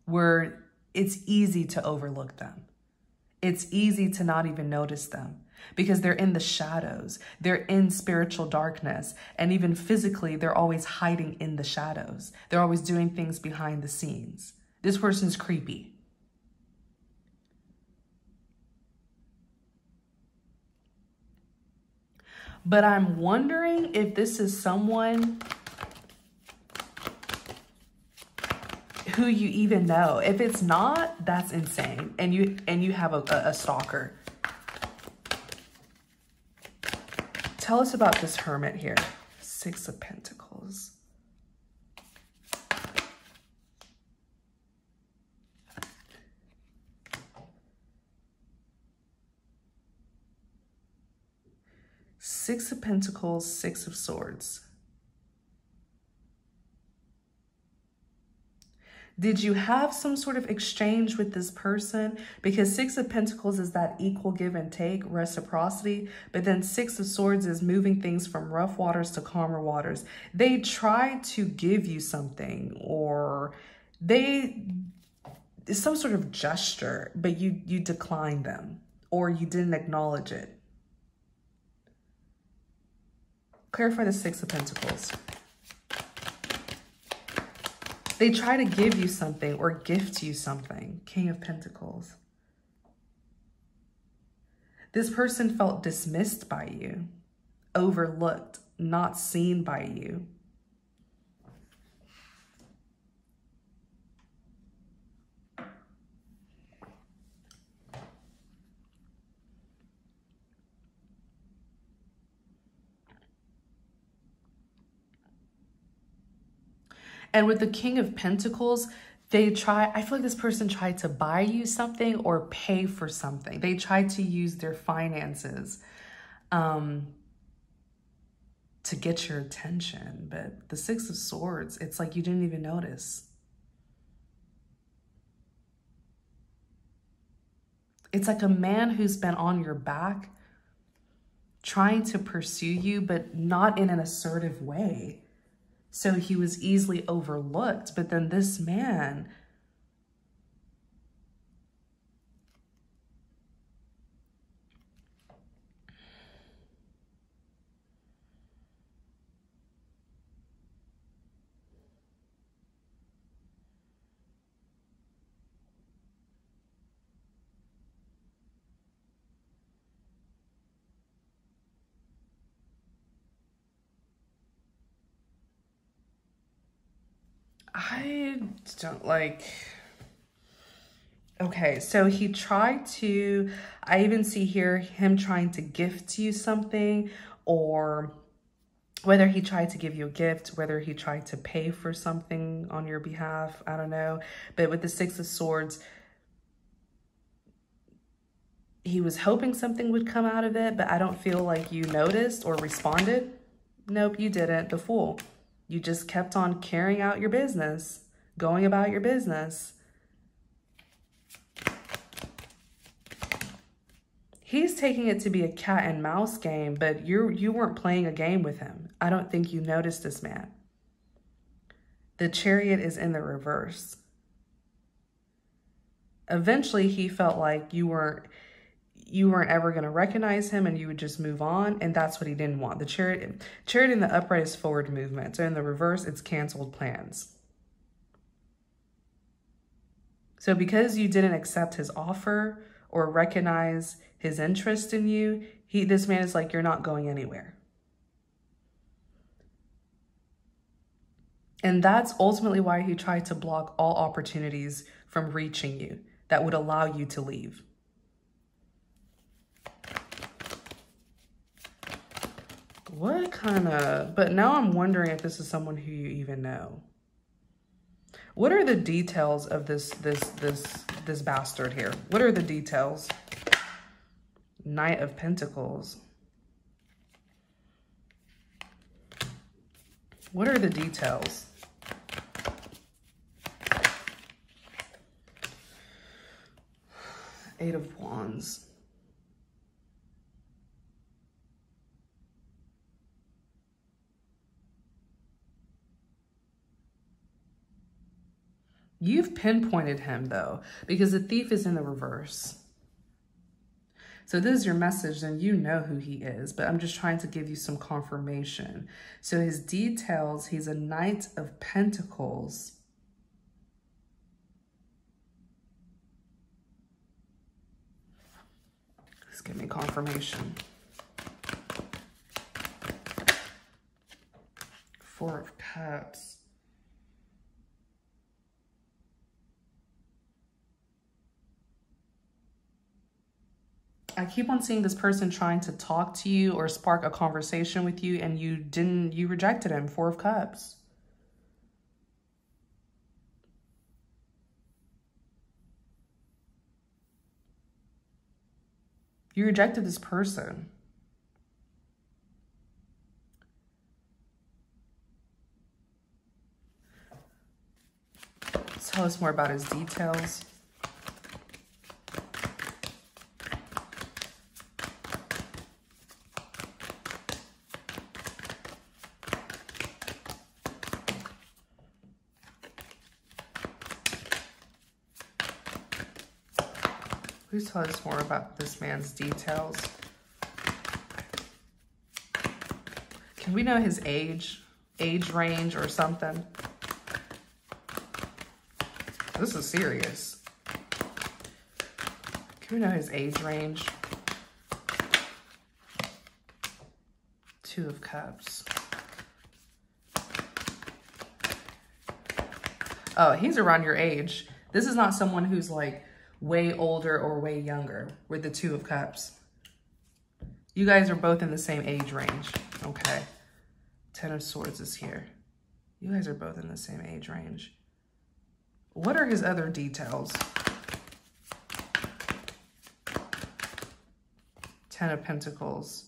Speaker 1: where it's easy to overlook them. It's easy to not even notice them because they're in the shadows. They're in spiritual darkness. And even physically, they're always hiding in the shadows. They're always doing things behind the scenes. This person's creepy. But I'm wondering if this is someone who you even know. If it's not, that's insane. And you have a stalker. Tell us about this Hermit here. 6 of Pentacles. Six of Pentacles, 6 of Swords. Did you have some sort of exchange with this person? Because 6 of Pentacles is that equal give and take, reciprocity. But then 6 of Swords is moving things from rough waters to calmer waters. They tried to give you something, or It's some sort of gesture, but you declined them or you didn't acknowledge it. Clarify the Six of Pentacles. They try to give you something or gift you something. King of Pentacles. This person felt dismissed by you, overlooked, not seen by you. And with the King of Pentacles, I feel like this person tried to buy you something or pay for something. They tried to use their finances to get your attention. But the Six of Swords, it's like you didn't even notice. It's like a man who's been on your back trying to pursue you, but not in an assertive way. So he was easily overlooked. But then this man, I don't like, okay, so he tried to, I even see here him trying to gift you something, or whether he tried to give you a gift, whether he tried to pay for something on your behalf, I don't know. But with the Six of Swords, he was hoping something would come out of it, but I don't feel like you noticed or responded. Nope, you didn't. The Fool. You just kept on carrying out your business, going about your business. He's taking it to be a cat and mouse game, but you weren't playing a game with him. I don't think you noticed this man. The Chariot is in the reverse. Eventually, he felt like you weren't ever going to recognize him and you would just move on. And that's what he didn't want. The Chariot in the upright is forward movement. So in the reverse, it's canceled plans. So because you didn't accept his offer or recognize his interest in you, this man is like, you're not going anywhere. And that's ultimately why he tried to block all opportunities from reaching you that would allow you to leave. What kind of, but now I'm wondering if this is someone who you even know. What are the details of this bastard here? What are the details? Knight of Pentacles. What are the details? Eight of Wands. You've pinpointed him though, because the Thief is in the reverse. So this is your message, and you know who he is, but I'm just trying to give you some confirmation. So his details, he's a Knight of Pentacles. Just give me confirmation. Four of Cups. I keep on seeing this person trying to talk to you or spark a conversation with you, and you rejected him. Four of Cups. You rejected this person. Tell us more about his details. Please tell us more about this man's details. Can we know his age range or something? This is serious. Can we know his age range? Two of Cups. Oh, he's around your age. This is not someone who's like way older or way younger with the Two of Cups. You guys are both in the same age range. Okay. Ten of Swords is here. You guys are both in the same age range. What are his other details? Ten of Pentacles.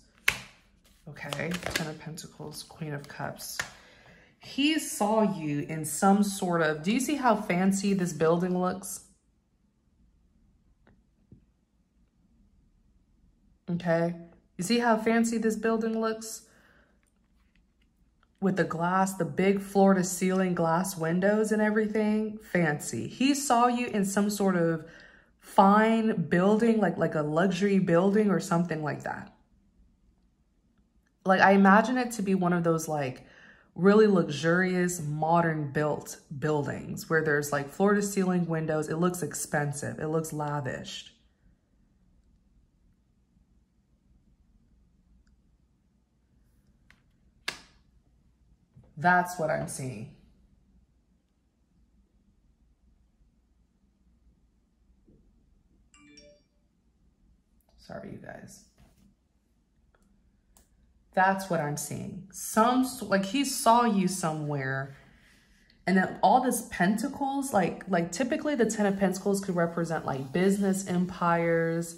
Speaker 1: Okay, Ten of Pentacles, Queen of Cups. He saw you in some sort of, do you see how fancy this building looks? Okay, you see how fancy this building looks? With the glass, the big floor to ceiling glass windows and everything, fancy. He saw you in some sort of fine building, like a luxury building or something like that. Like, I imagine it to be one of those like really luxurious, modern built buildings where there's like floor to ceiling windows. It looks expensive. It looks lavish. That's what I'm seeing. Sorry, you guys. That's what I'm seeing. Like he saw you somewhere, and then all this pentacles, like typically the Ten of Pentacles could represent like business empires,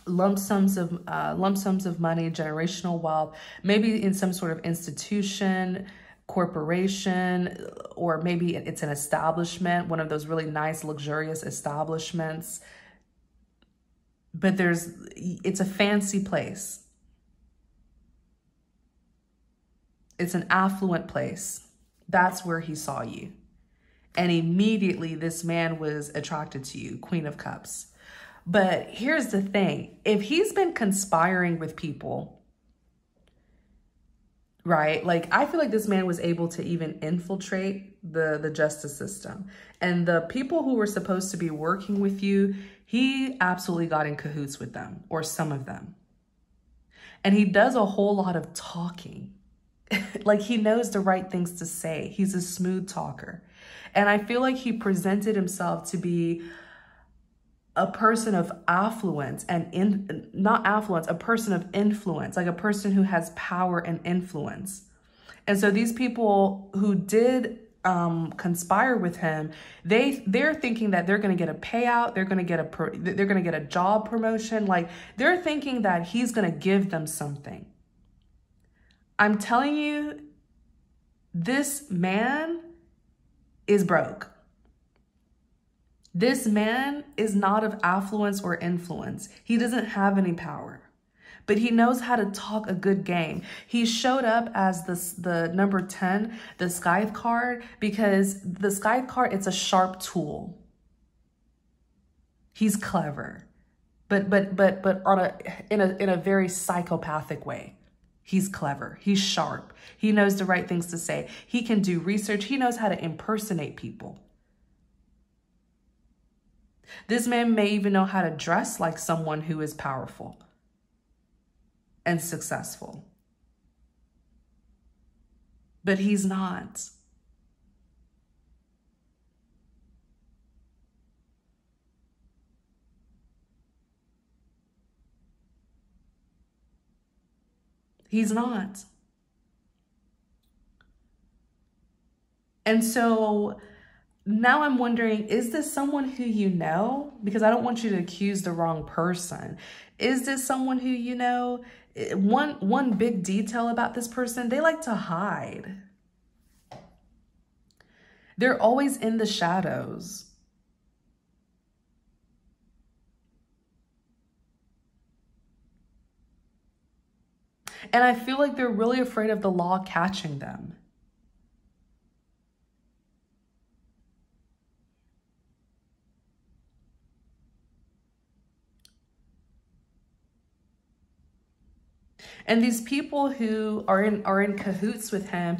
Speaker 1: lump sums of money, generational wealth, maybe in some sort of institution, corporation, or maybe it's an establishment, one of those really nice, luxurious establishments. But it's a fancy place. It's an affluent place. That's where he saw you. And immediately this man was attracted to you, Queen of Cups. But here's the thing. If he's been conspiring with people, right? Like, I feel like this man was able to even infiltrate the justice system. And the people who were supposed to be working with you, he absolutely got in cahoots with them, or some of them. And he does a whole lot of talking. Like, he knows the right things to say. He's a smooth talker. And I feel like he presented himself to be a person of affluence and not affluence, a person of influence, like a person who has power and influence. And so these people who did conspire with him, they're thinking that they're going to get a payout, they're going to get a job promotion, like they're thinking that he's going to give them something. I'm telling you, this man is broke. This man is not of affluence or influence. He doesn't have any power, but he knows how to talk a good game. He showed up as the number 10, the Scythe card, because the Scythe card, it's a sharp tool. He's clever, but in a very psychopathic way. He's clever. He's sharp. He knows the right things to say. He can do research. He knows how to impersonate people. This man may even know how to dress like someone who is powerful and successful. But he's not. He's not. And so now I'm wondering, is this someone who you know? Because I don't want you to accuse the wrong person. Is this someone who you know? One big detail about this person, they like to hide. They're always in the shadows. And I feel like they're really afraid of the law catching them. And these people who are in cahoots with him,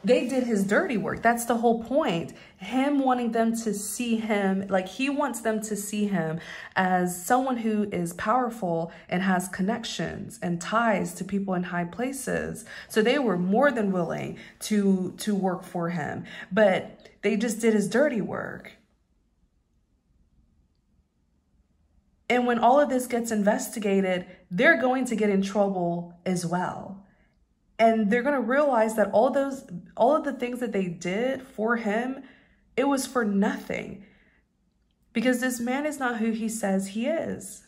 Speaker 1: they did his dirty work. That's the whole point. Him wanting them to see him, like he wants them to see him as someone who is powerful and has connections and ties to people in high places. So they were more than willing to work for him, but they just did his dirty work. And when all of this gets investigated, they're going to get in trouble as well. And they're going to realize that all of the things that they did for him, it was for nothing. Because this man is not who he says he is.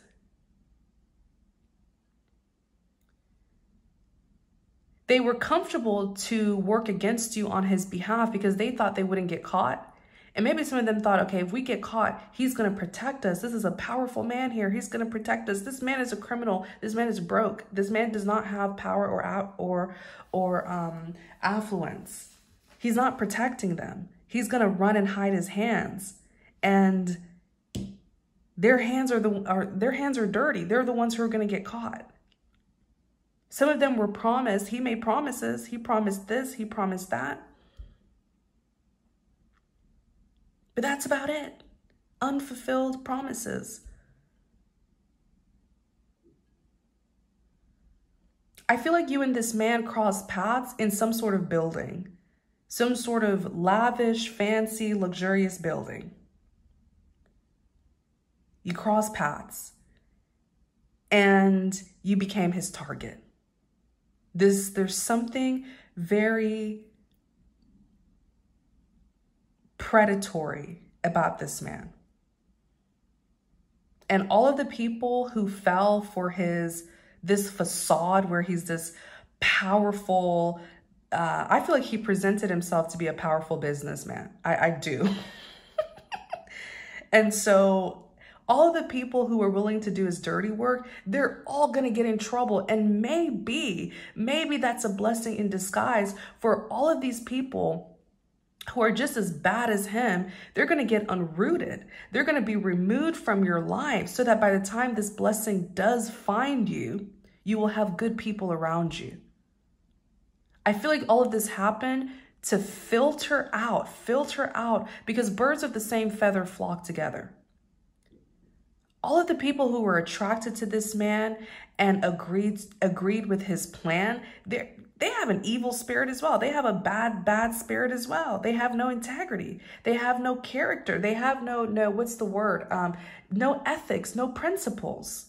Speaker 1: They were comfortable to work against you on his behalf because they thought they wouldn't get caught. And maybe some of them thought, okay, if we get caught, he's going to protect us. This is a powerful man here. He's going to protect us. This man is a criminal. This man is broke. This man does not have power or affluence. He's not protecting them. He's going to run and hide his hands. And their hands are dirty. They're the ones who are going to get caught. Some of them were promised. He made promises. He promised this. He promised that. But that's about it. Unfulfilled promises. I feel like you and this man crossed paths in some sort of building. Some sort of lavish, fancy, luxurious building. You crossed paths. And you became his target. There's something very predatory about this man. And all of the people who fell for this facade where he's this powerful, I feel like he presented himself to be a powerful businessman. I do. And so all of the people who are willing to do his dirty work, they're all going to get in trouble. And maybe that's a blessing in disguise for all of these people who are just as bad as him. They're going to get unrooted. They're going to be removed from your life so that by the time this blessing does find you, you will have good people around you. I feel like all of this happened to filter out, because birds of the same feather flock together. All of the people who were attracted to this man and agreed with his plan, they have an evil spirit as well. They have a bad spirit as well. They have no integrity. They have no character. They have no what's the word? No ethics, no principles.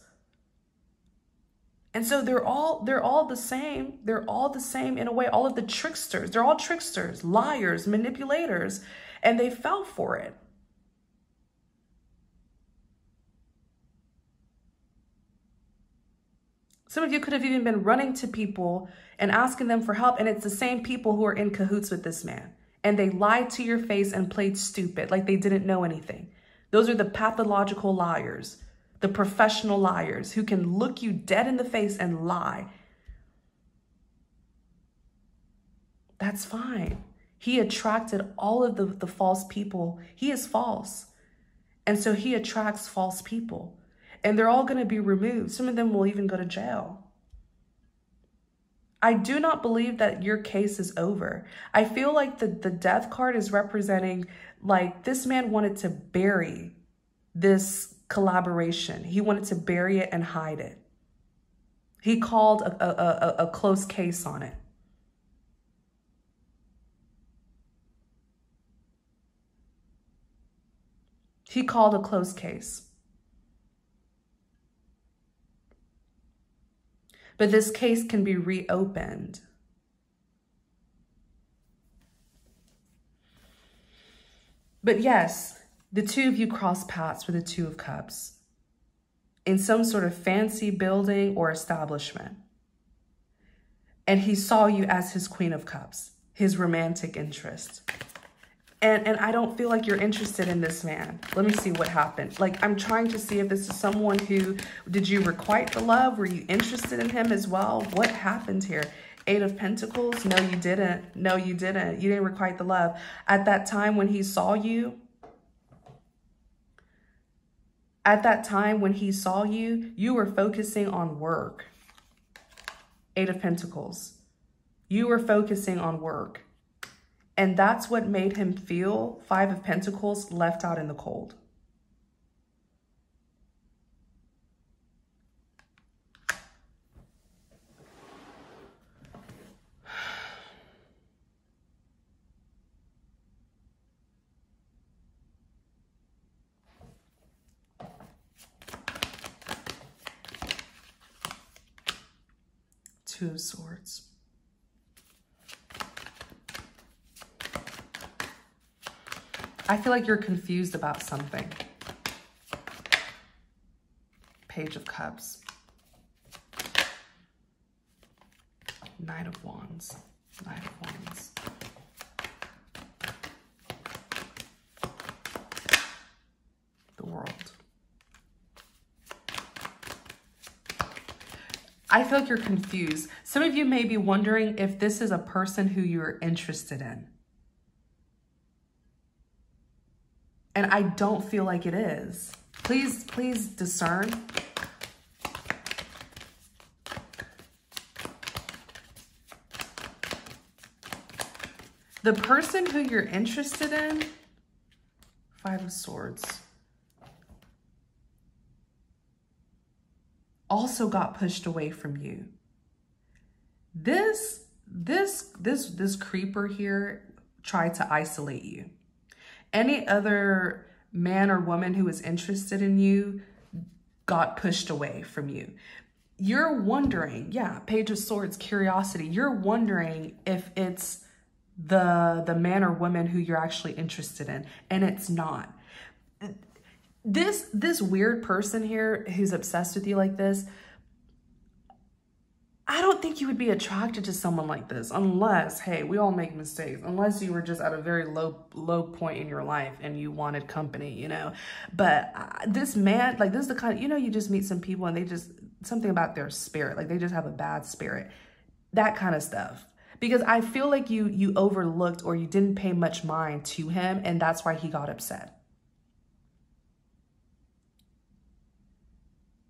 Speaker 1: And so they're all the same. They're all the same in a way. All of the tricksters, they're all tricksters, liars, manipulators, and they fell for it. Some of you could have even been running to people and asking them for help. And it's the same people who are in cahoots with this man. And they lied to your face and played stupid, like they didn't know anything. Those are the pathological liars, the professional liars who can look you dead in the face and lie. That's fine. He attracted all of the false people. He is false. And so he attracts false people. And they're all going to be removed. Some of them will even go to jail. I do not believe that your case is over. I feel like the death card is representing, like, this man wanted to bury this collaboration. He wanted to bury it and hide it. He called a close case on it. He called a close case. But this case can be reopened. But yes, the two of you cross paths with the Two of Cups in some sort of fancy building or establishment. And he saw you as his Queen of Cups, his romantic interest. And I don't feel like you're interested in this man. Let me see what happened. Like, I'm trying to see if this is someone who, did you requite the love? Were you interested in him as well? What happened here? Eight of Pentacles? No, you didn't. No, you didn't. You didn't requite the love. At that time when he saw you, you were focusing on work. Eight of Pentacles. You were focusing on work. And that's what made him feel, Five of Pentacles, left out in the cold. Two of Swords. I feel like you're confused about something. Page of Cups. Knight of Wands. Knight of Wands. The World. I feel like you're confused. Some of you may be wondering if this is a person who you're interested in. And I don't feel like it is. Please discern. The person who you're interested in, Five of Swords, also got pushed away from you. This creeper here tried to isolate you. Any other man or woman who is interested in you got pushed away from you. You're wondering, yeah, Page of Swords, curiosity. You're wondering if it's the man or woman who you're actually interested in, and it's not. This weird person here who's obsessed with you like this, I don't think you would be attracted to someone like this unless, hey, we all make mistakes, unless you were just at a very low point in your life and you wanted company, you know. But this man, like, this is the kind of, you know, you just meet some people and they just, something about their spirit, like they just have a bad spirit, that kind of stuff. Because I feel like you overlooked or you didn't pay much mind to him, and that's why he got upset.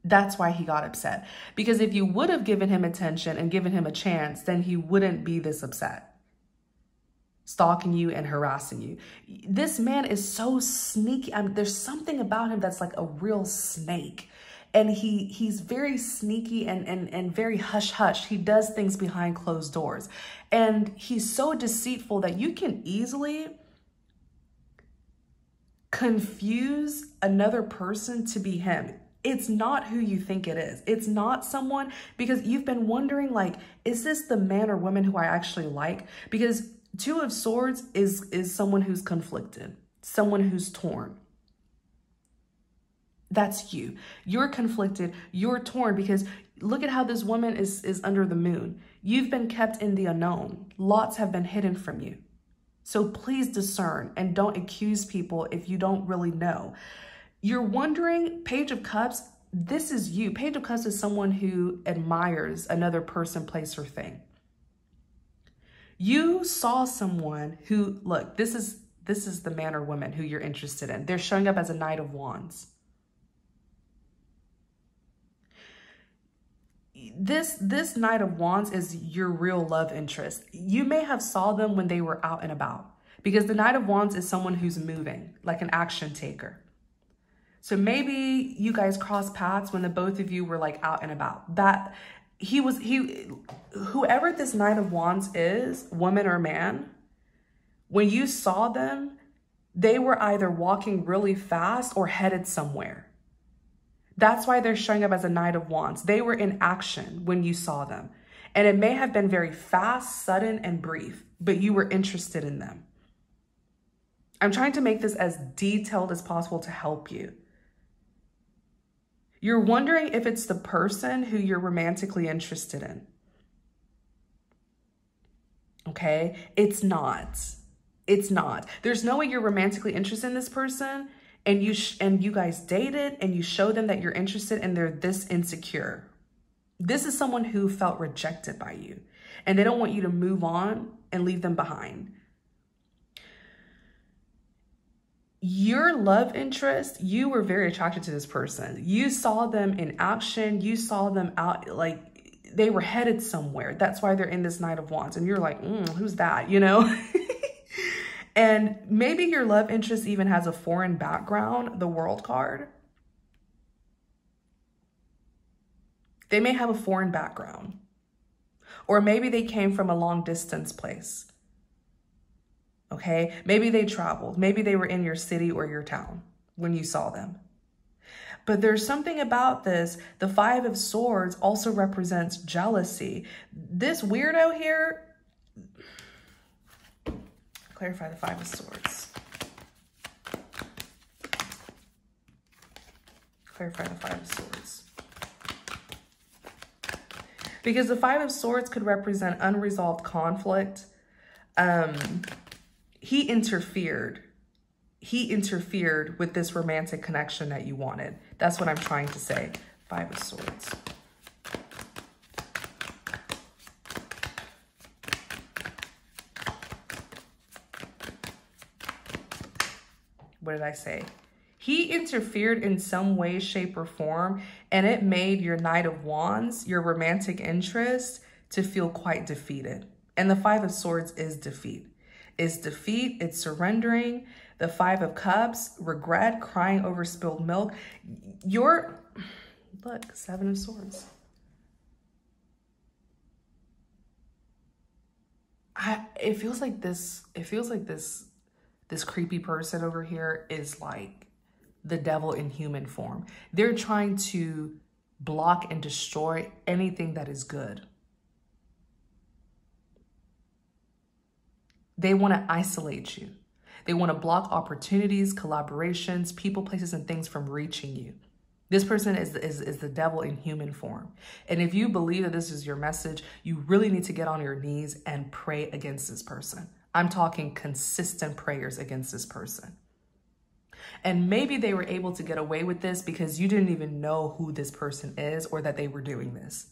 Speaker 1: That's why he got upset. Because if you would have given him attention and given him a chance, then he wouldn't be this upset, stalking you and harassing you. This man is so sneaky. I mean, there's something about him that's like a real snake. And he's very sneaky and very hush-hush. He does things behind closed doors. And he's so deceitful that you can easily confuse another person to be him. It's not who you think it is. It's not someone, because you've been wondering, like, is this the man or woman who I actually like? Because Two of Swords is someone who's conflicted, someone who's torn. That's you. You're conflicted, you're torn, because look at how this woman is under the moon. You've been kept in the unknown. Lots have been hidden from you. So please discern and don't accuse people if you don't really know. You're wondering, Page of Cups, this is you. Page of Cups is someone who admires another person, place, or thing. You saw someone who, look, this is the man or woman who you're interested in. They're showing up as a Knight of Wands. This Knight of Wands is your real love interest. You may have saw them when they were out and about, because the Knight of Wands is someone who's moving, like an action taker. So maybe you guys crossed paths when the both of you were like out and about. That whoever this Knight of Wands is, woman or man, when you saw them, they were either walking really fast or headed somewhere. That's why they're showing up as a Knight of Wands. They were in action when you saw them. And it may have been very fast, sudden, and brief, but you were interested in them. I'm trying to make this as detailed as possible to help you. You're wondering if it's the person who you're romantically interested in. Okay? It's not. It's not. There's no way you're romantically interested in this person and you guys dated and you show them that you're interested and they're this insecure. This is someone who felt rejected by you and they don't want you to move on and leave them behind. Your love interest, you were very attracted to this person. You saw them in action. You saw them out, like, they were headed somewhere. That's why they're in this Knight of Wands. And you're like, who's that, you know? And maybe your love interest even has a foreign background, the World card. They may have a foreign background. Or maybe they came from a long distance place. Okay? Maybe they traveled. Maybe they were in your city or your town when you saw them. But there's something about this. The Five of Swords also represents jealousy. This weirdo here, clarify the Five of Swords. Clarify the Five of Swords. Because the Five of Swords could represent unresolved conflict. He interfered. He interfered with this romantic connection that you wanted. That's what I'm trying to say. Five of Swords. What did I say? He interfered in some way, shape, or form, and it made your Knight of Wands, your romantic interest, to feel quite defeated. And the Five of Swords is defeat. It's defeat, it's surrendering. The Five of Cups, regret, crying over spilled milk. Look, Seven of Swords. It feels like this creepy person over here is like the devil in human form. They're trying to block and destroy anything that is good. They want to isolate you. They want to block opportunities, collaborations, people, places, and things from reaching you. This person is the devil in human form. And if you believe that this is your message, you really need to get on your knees and pray against this person. I'm talking consistent prayers against this person. And maybe they were able to get away with this because you didn't even know who this person is or that they were doing this.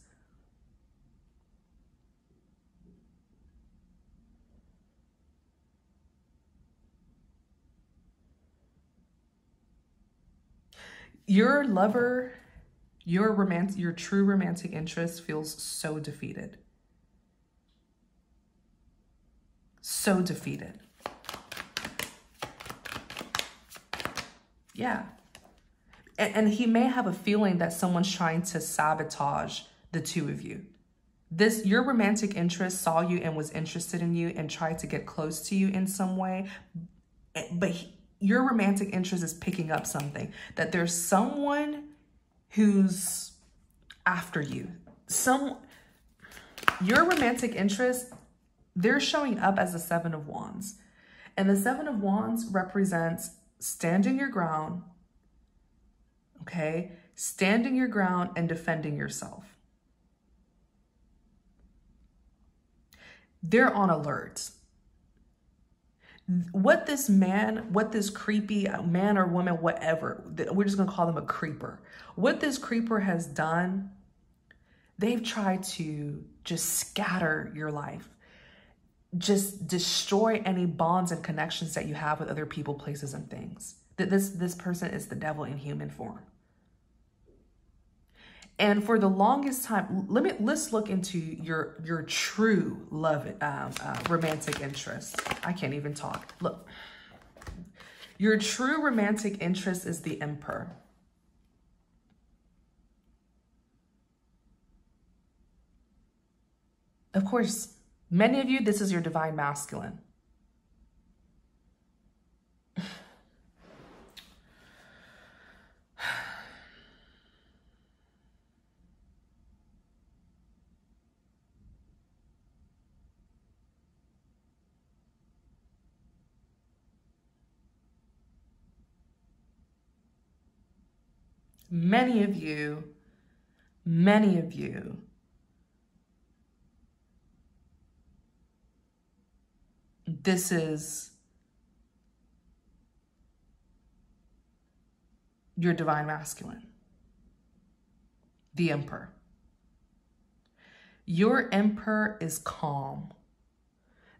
Speaker 1: Your lover, your true romantic interest feels so defeated. So defeated. Yeah. And he may have a feeling that someone's trying to sabotage the two of you. Your romantic interest saw you and was interested in you and tried to get close to you in some way. But your romantic interest is picking up something, that there's someone who's after you. Your romantic interest, they're showing up as the Seven of Wands. And the Seven of Wands represents standing your ground, okay? Standing your ground and defending yourself. They're on alert. What this creepy man or woman, whatever, we're just going to call them a creeper. What this creeper has done, they've tried to just scatter your life. Just destroy any bonds and connections that you have with other people, places, and things. This person is the devil in human form. And for the longest time, let's look into your true love, romantic interest. I can't even talk. Look, your true romantic interest is the Emperor. Of course, many of you, this is your divine masculine. Many of you, this is your divine masculine, the Emperor. Your Emperor is calm.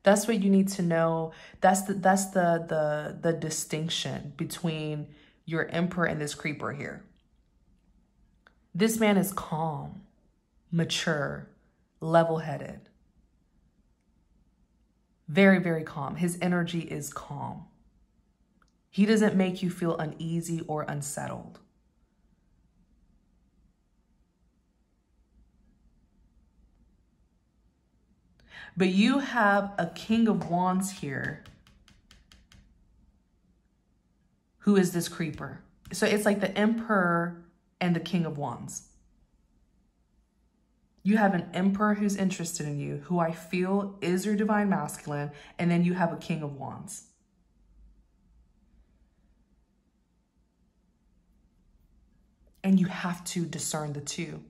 Speaker 1: That's what you need to know. That's the distinction between your Emperor and this creeper here. This man is calm. mature, level-headed. Very, very calm. His energy is calm. He doesn't make you feel uneasy or unsettled. But you have a King of Wands here who is this creeper. So it's like the Emperor and the King of Wands. You have an Emperor who's interested in you, who I feel is your divine masculine, and then you have a King of Wands. And you have to discern the two.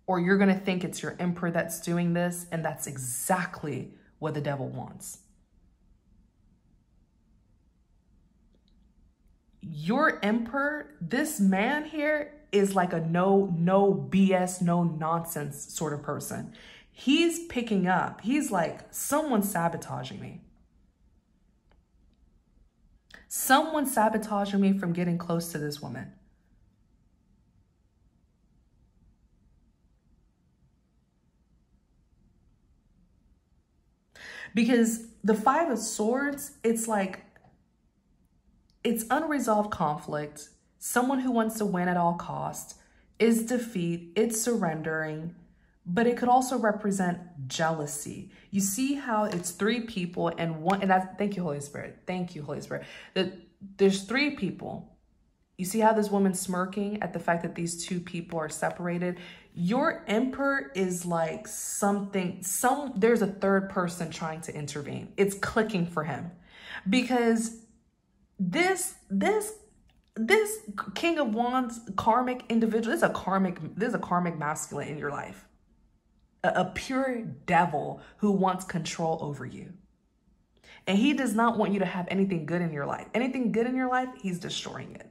Speaker 1: Or you're going to think it's your Emperor that's doing this, and that's exactly what the devil wants. Your Emperor, this man here, is like a no BS, no nonsense sort of person. He's picking up. He's like, someone's sabotaging me. Someone's sabotaging me from getting close to this woman. Because the Five of Swords, it's like, it's unresolved conflict. Someone who wants to win at all costs, is defeat, it's surrendering, but it could also represent jealousy. You see how it's three people and one, and that's, thank you, Holy Spirit. Thank you, Holy Spirit. There's three people. You see how this woman's smirking at the fact that these two people are separated? Your Emperor is like there's a third person trying to intervene. It's clicking for him because this King of Wands karmic individual, this is a karmic masculine in your life. A pure devil who wants control over you. And he does not want you to have anything good in your life. Anything good in your life, he's destroying it.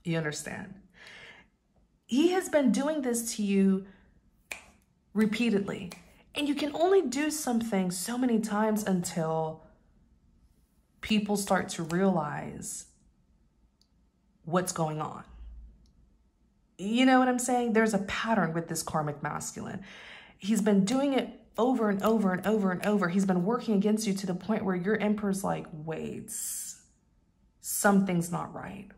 Speaker 1: You understand? He has been doing this to you repeatedly. And you can only do something so many times until people start to realize what's going on. You know what I'm saying? There's a pattern with this karmic masculine. He's been doing it over and over and over and over. He's been working against you to the point where your Emperor's like, wait, something's not right.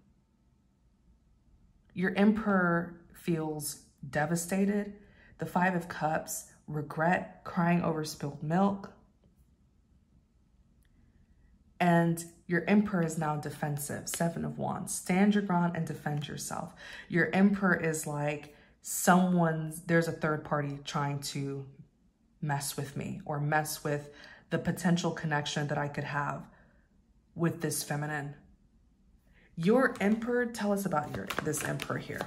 Speaker 1: Your Emperor feels devastated. The Five of Cups, regret, crying over spilled milk. And your Emperor is now defensive. Seven of Wands. Stand your ground and defend yourself. Your Emperor is like, there's a third party trying to mess with me or mess with the potential connection that I could have with this feminine. Your Emperor, tell us about this Emperor here.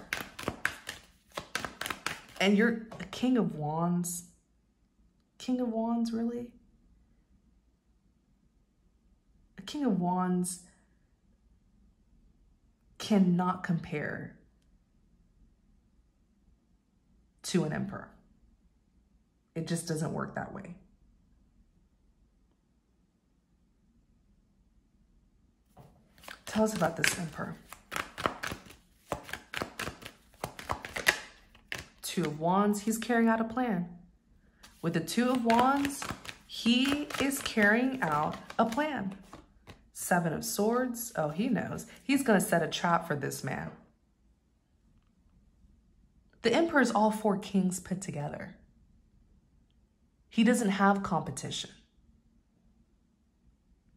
Speaker 1: And you're a King of Wands. King of Wands, really? A King of Wands cannot compare to an Emperor. It just doesn't work that way. Tell us about this Emperor. Two of Wands, he's carrying out a plan. With the Two of Wands, he is carrying out a plan. Seven of Swords, oh, he knows. He's going to set a trap for this man. The Emperor is all four kings put together. He doesn't have competition.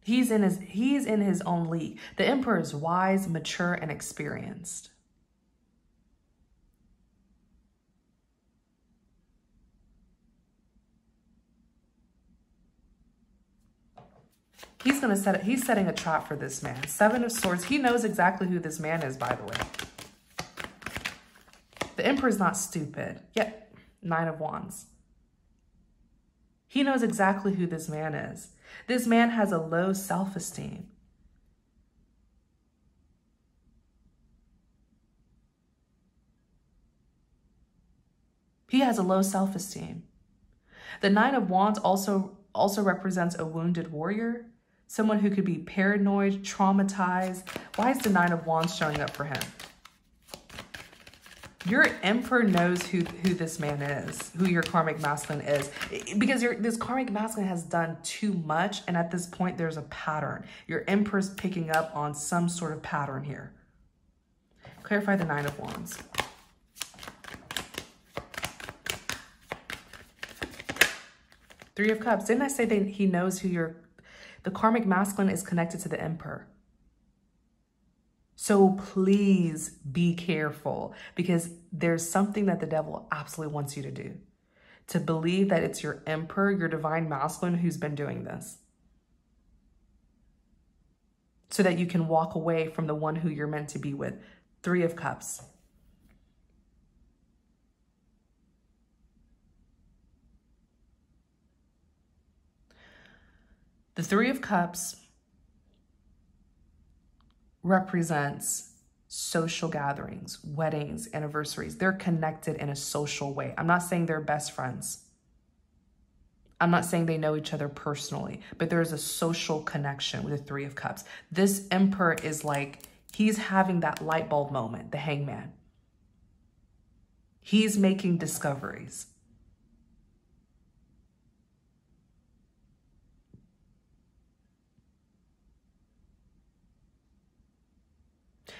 Speaker 1: He's in his own league. The Emperor is wise, mature, and experienced. He's setting a trap for this man. Seven of Swords. He knows exactly who this man is, by the way. The Emperor's not stupid. Yep. Nine of Wands. He knows exactly who this man is. This man has a low self-esteem. He has a low self-esteem. The Nine of Wands also represents a wounded warrior, someone who could be paranoid, traumatized. Why is the Nine of Wands showing up for him? Your Emperor knows who this man is, who your karmic masculine is. Because this karmic masculine has done too much, and at this point, there's a pattern. Your Emperor's picking up on some sort of pattern here. Clarify the Nine of Wands. Three of Cups. Didn't I say that he knows who the karmic masculine is connected to the Emperor? So please be careful, because there's something that the devil absolutely wants you to do. To believe that it's your Emperor, your divine masculine, who's been doing this. So that you can walk away from the one who you're meant to be with. Three of Cups. The Three of Cups represents social gatherings, weddings, anniversaries. They're connected in a social way. I'm not saying they're best friends. I'm not saying they know each other personally, but there's a social connection with the Three of Cups. This Emperor is like, he's having that light bulb moment, the Hangman. He's making discoveries.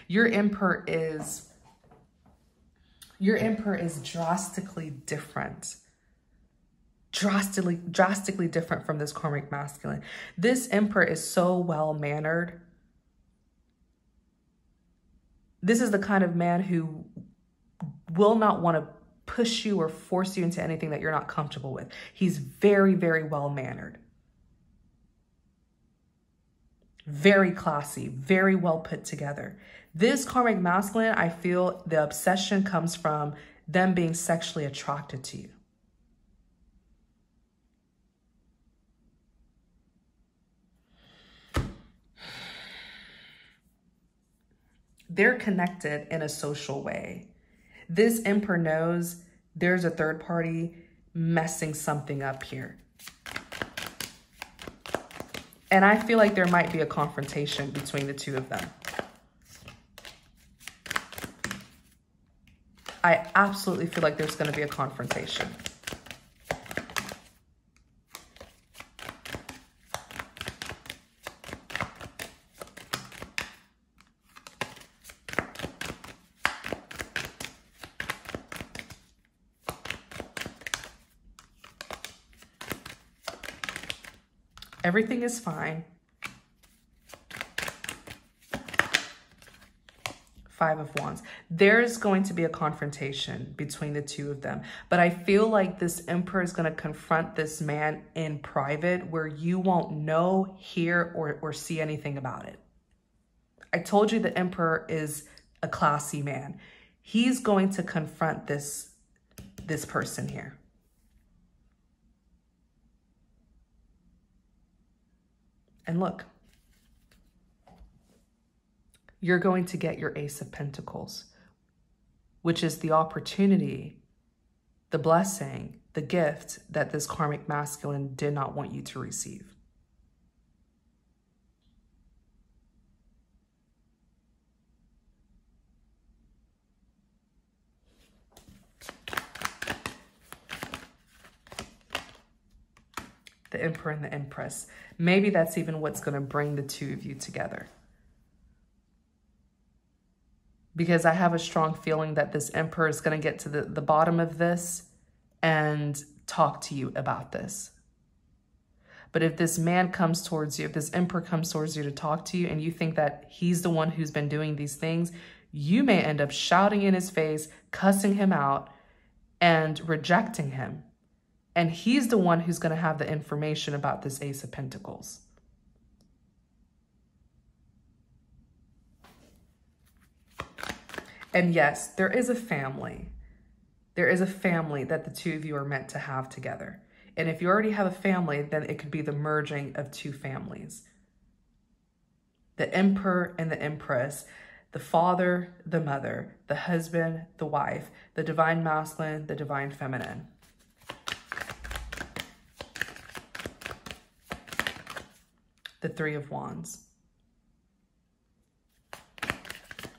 Speaker 1: Your Emperor is drastically different. Drastically different from this karmic masculine. This Emperor is so well-mannered. This is the kind of man who will not want to push you or force you into anything that you're not comfortable with. He's very, very well-mannered. Very classy, very well put together. This karmic masculine, I feel the obsession comes from them being sexually attracted to you. They're connected in a social way. This Emperor knows there's a third party messing something up here. And I feel like there might be a confrontation between the two of them. I absolutely feel like there's going to be a confrontation. Everything is fine. Five of Wands. There's going to be a confrontation between the two of them. But I feel like this Emperor is going to confront this man in private where you won't know, hear, or see anything about it. I told you the Emperor is a classy man. He's going to confront this person here. And look. You're going to get your Ace of Pentacles, which is the opportunity, the blessing, the gift that this karmic masculine did not want you to receive. The Emperor and the Empress. Maybe that's even what's going to bring the two of you together. Because I have a strong feeling that this Emperor is going to get to the bottom of this and talk to you about this. But if this man comes towards you, if this Emperor comes towards you to talk to you and you think that he's the one who's been doing these things, you may end up shouting in his face, cussing him out, and rejecting him. And he's the one who's going to have the information about this Ace of Pentacles. And yes, there is a family. There is a family that the two of you are meant to have together. And if you already have a family, then it could be the merging of two families. The Emperor and the Empress, the father, the mother, the husband, the wife, the divine masculine, the divine feminine. The Three of Wands.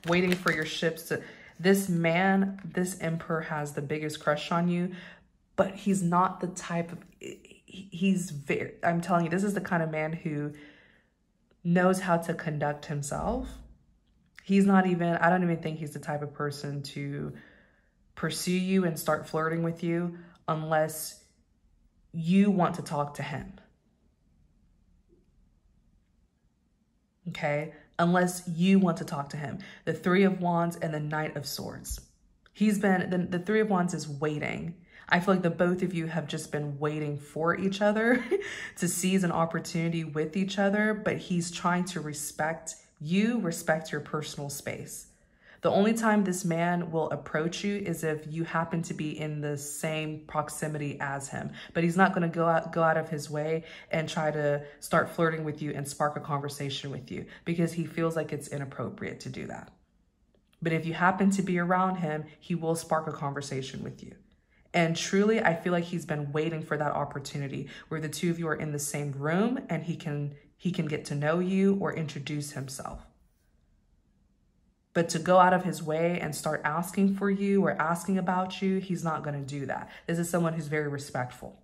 Speaker 1: Waiting for your ships to, This man, this emperor has the biggest crush on you, but he's not the type of, I'm telling you, this is the kind of man who knows how to conduct himself. He's not even, I don't even think he's the type of person to pursue you and start flirting with you unless you want to talk to him. Okay? Unless you want to talk to him. The Three of Wands and the Knight of Swords. He's been, the Three of Wands is waiting. I feel like the both of you have just been waiting for each other to seize an opportunity with each other, but he's trying to respect you, respect your personal space. The only time this man will approach you is if you happen to be in the same proximity as him, but he's not going to go out of his way and try to start flirting with you and spark a conversation with you because he feels like it's inappropriate to do that. But if you happen to be around him, he will spark a conversation with you. And truly, I feel like he's been waiting for that opportunity where the two of you are in the same room and he can get to know you or introduce himself. But to go out of his way and start asking for you or asking about you, he's not going to do that. This is someone who's very respectful.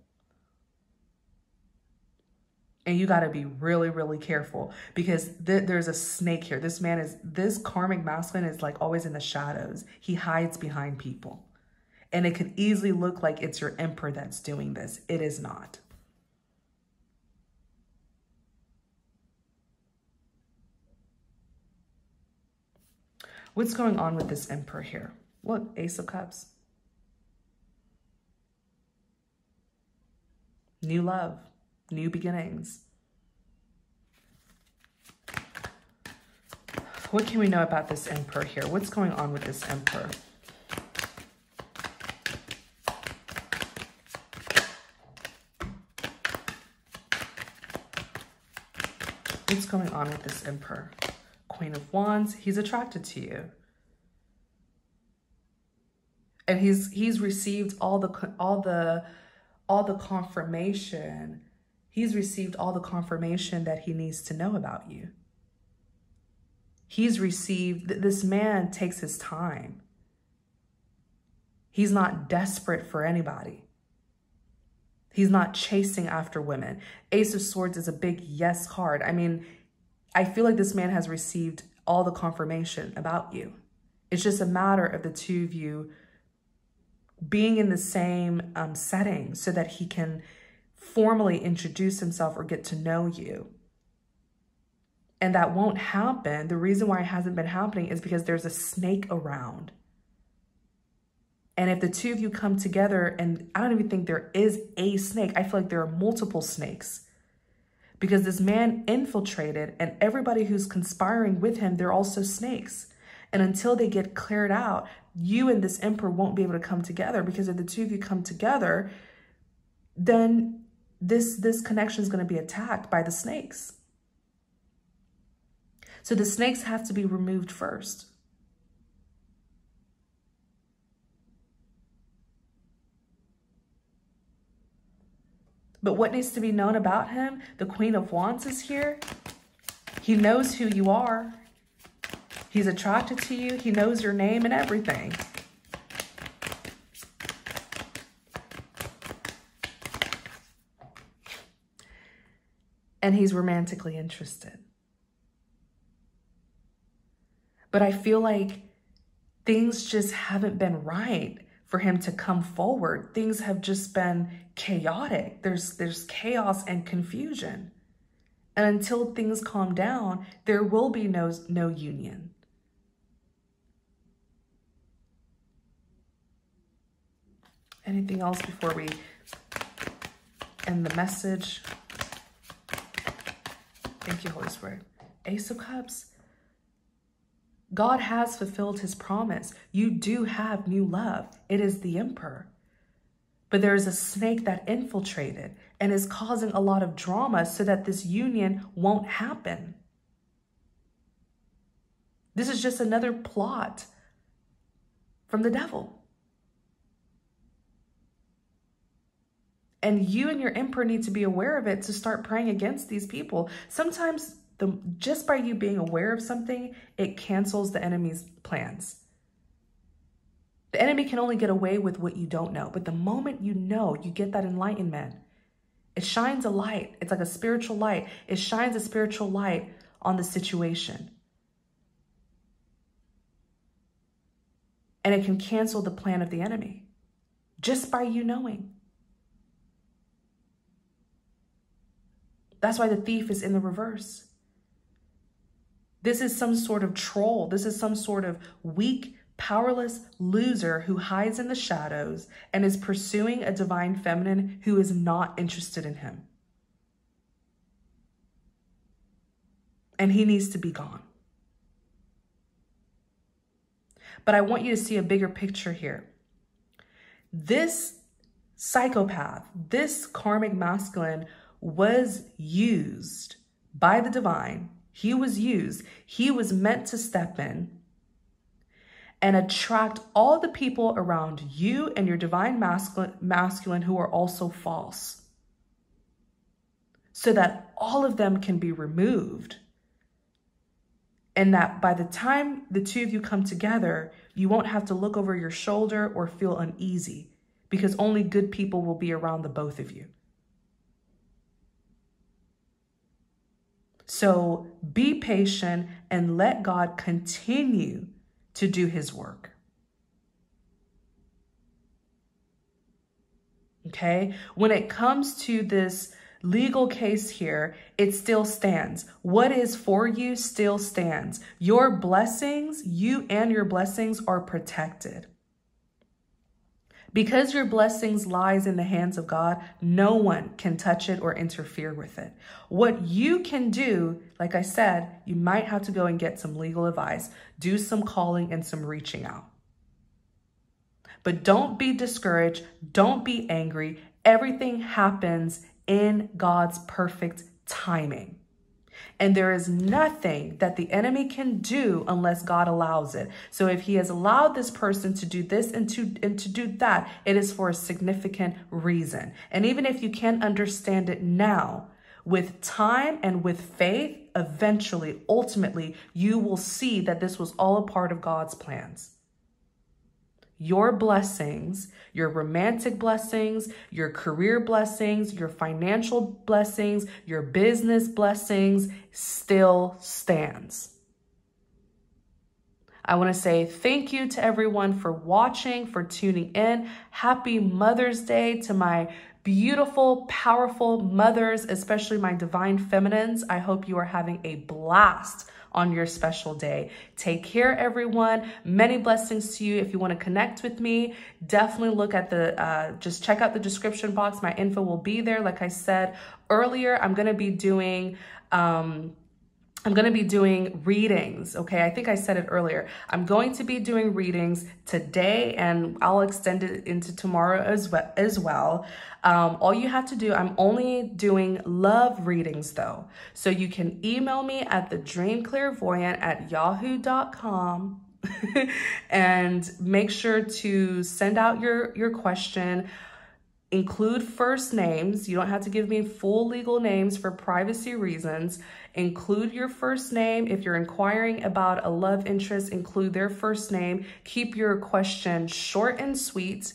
Speaker 1: And you got to be really, really careful because there's a snake here. This karmic masculine is like always in the shadows. He hides behind people. And it could easily look like it's your emperor that's doing this. It is not. What's going on with this emperor here? Look, Ace of Cups. New love, new beginnings. What can we know about this emperor here? What's going on with this emperor? What's going on with this emperor? Queen of Wands, he's attracted to you. And he's received all the confirmation. He's received all the confirmation that he needs to know about you. He's received, this man takes his time. He's not desperate for anybody. He's not chasing after women. Ace of Swords is a big yes card. I mean, I feel like this man has received all the confirmation about you. It's just a matter of the two of you being in the same setting so that he can formally introduce himself or get to know you. And that won't happen. The reason why it hasn't been happening is because there's a snake around. And if the two of you come together, and I don't even think there is a snake, I feel like there are multiple snakes. Because this man infiltrated, and everybody who's conspiring with him, they're also snakes. And until they get cleared out, you and this emperor won't be able to come together, because if the two of you come together, then this connection is going to be attacked by the snakes. So the snakes have to be removed first. But what needs to be known about him? The Queen of Wands is here. He knows who you are. He's attracted to you. He knows your name and everything. And he's romantically interested. But I feel like things just haven't been right for him to come forward. Things have just been chaotic. There's chaos and confusion. And until things calm down, there will be no union. Anything else before we end the message? Thank you, Holy Spirit. Ace of Cups. God has fulfilled his promise. You do have new love. It is the Emperor. But there is a snake that infiltrated and is causing a lot of drama so that this union won't happen. This is just another plot from the devil. And you and your emperor need to be aware of it to start praying against these people. Sometimes just by you being aware of something, it cancels the enemy's plans. The enemy can only get away with what you don't know. But the moment you know, you get that enlightenment. It shines a light. It's like a spiritual light. It shines a spiritual light on the situation. And it can cancel the plan of the enemy just by you knowing. That's why the thief is in the reverse. This is some sort of troll. This is some sort of weak, powerless loser who hides in the shadows and is pursuing a divine feminine who is not interested in him. And he needs to be gone. But I want you to see a bigger picture here. This psychopath, this karmic masculine was used by the divine. He was used. He was meant to step in and attract all the people around you and your divine masculine who are also false, so that all of them can be removed. And that by the time the two of you come together, you won't have to look over your shoulder or feel uneasy, because only good people will be around the both of you. So be patient and let God continue to do his work. Okay? When it comes to this legal case here, it still stands. What is for you still stands. Your blessings, you and your blessings are protected. Because your blessings lies in the hands of God, no one can touch it or interfere with it. What you can do, like I said, you might have to go and get some legal advice, do some calling and some reaching out. But don't be discouraged. Don't be angry. Everything happens in God's perfect timing. And there is nothing that the enemy can do unless God allows it. So if he has allowed this person to do this and to do that, it is for a significant reason. And even if you can't understand it now, with time and with faith, eventually, ultimately, you will see that this was all a part of God's plans. Your blessings, your romantic blessings, your career blessings, your financial blessings, your business blessings still stands. I want to say thank you to everyone for watching, for tuning in. Happy Mother's Day to my beautiful, powerful mothers, especially my divine feminines. I hope you are having a blast on your special day. Take care, everyone. Many blessings to you. If you want to connect with me, definitely look at the, just check out the description box. My info will be there. Like I said earlier, I'm going to be doing readings, okay? I think I said it earlier. I'm going to be doing readings today, and I'll extend it into tomorrow as well. All you have to do, I'm only doing love readings though. So you can email me at thedreamclairvoyant@yahoo.com and make sure to send out your question. Include first names. You don't have to give me full legal names for privacy reasons. Include your first name. If you're inquiring about a love interest, include their first name. Keep your question short and sweet,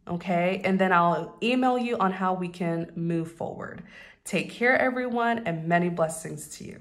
Speaker 1: okay? And then I'll email you on how we can move forward. Take care, everyone, and many blessings to you.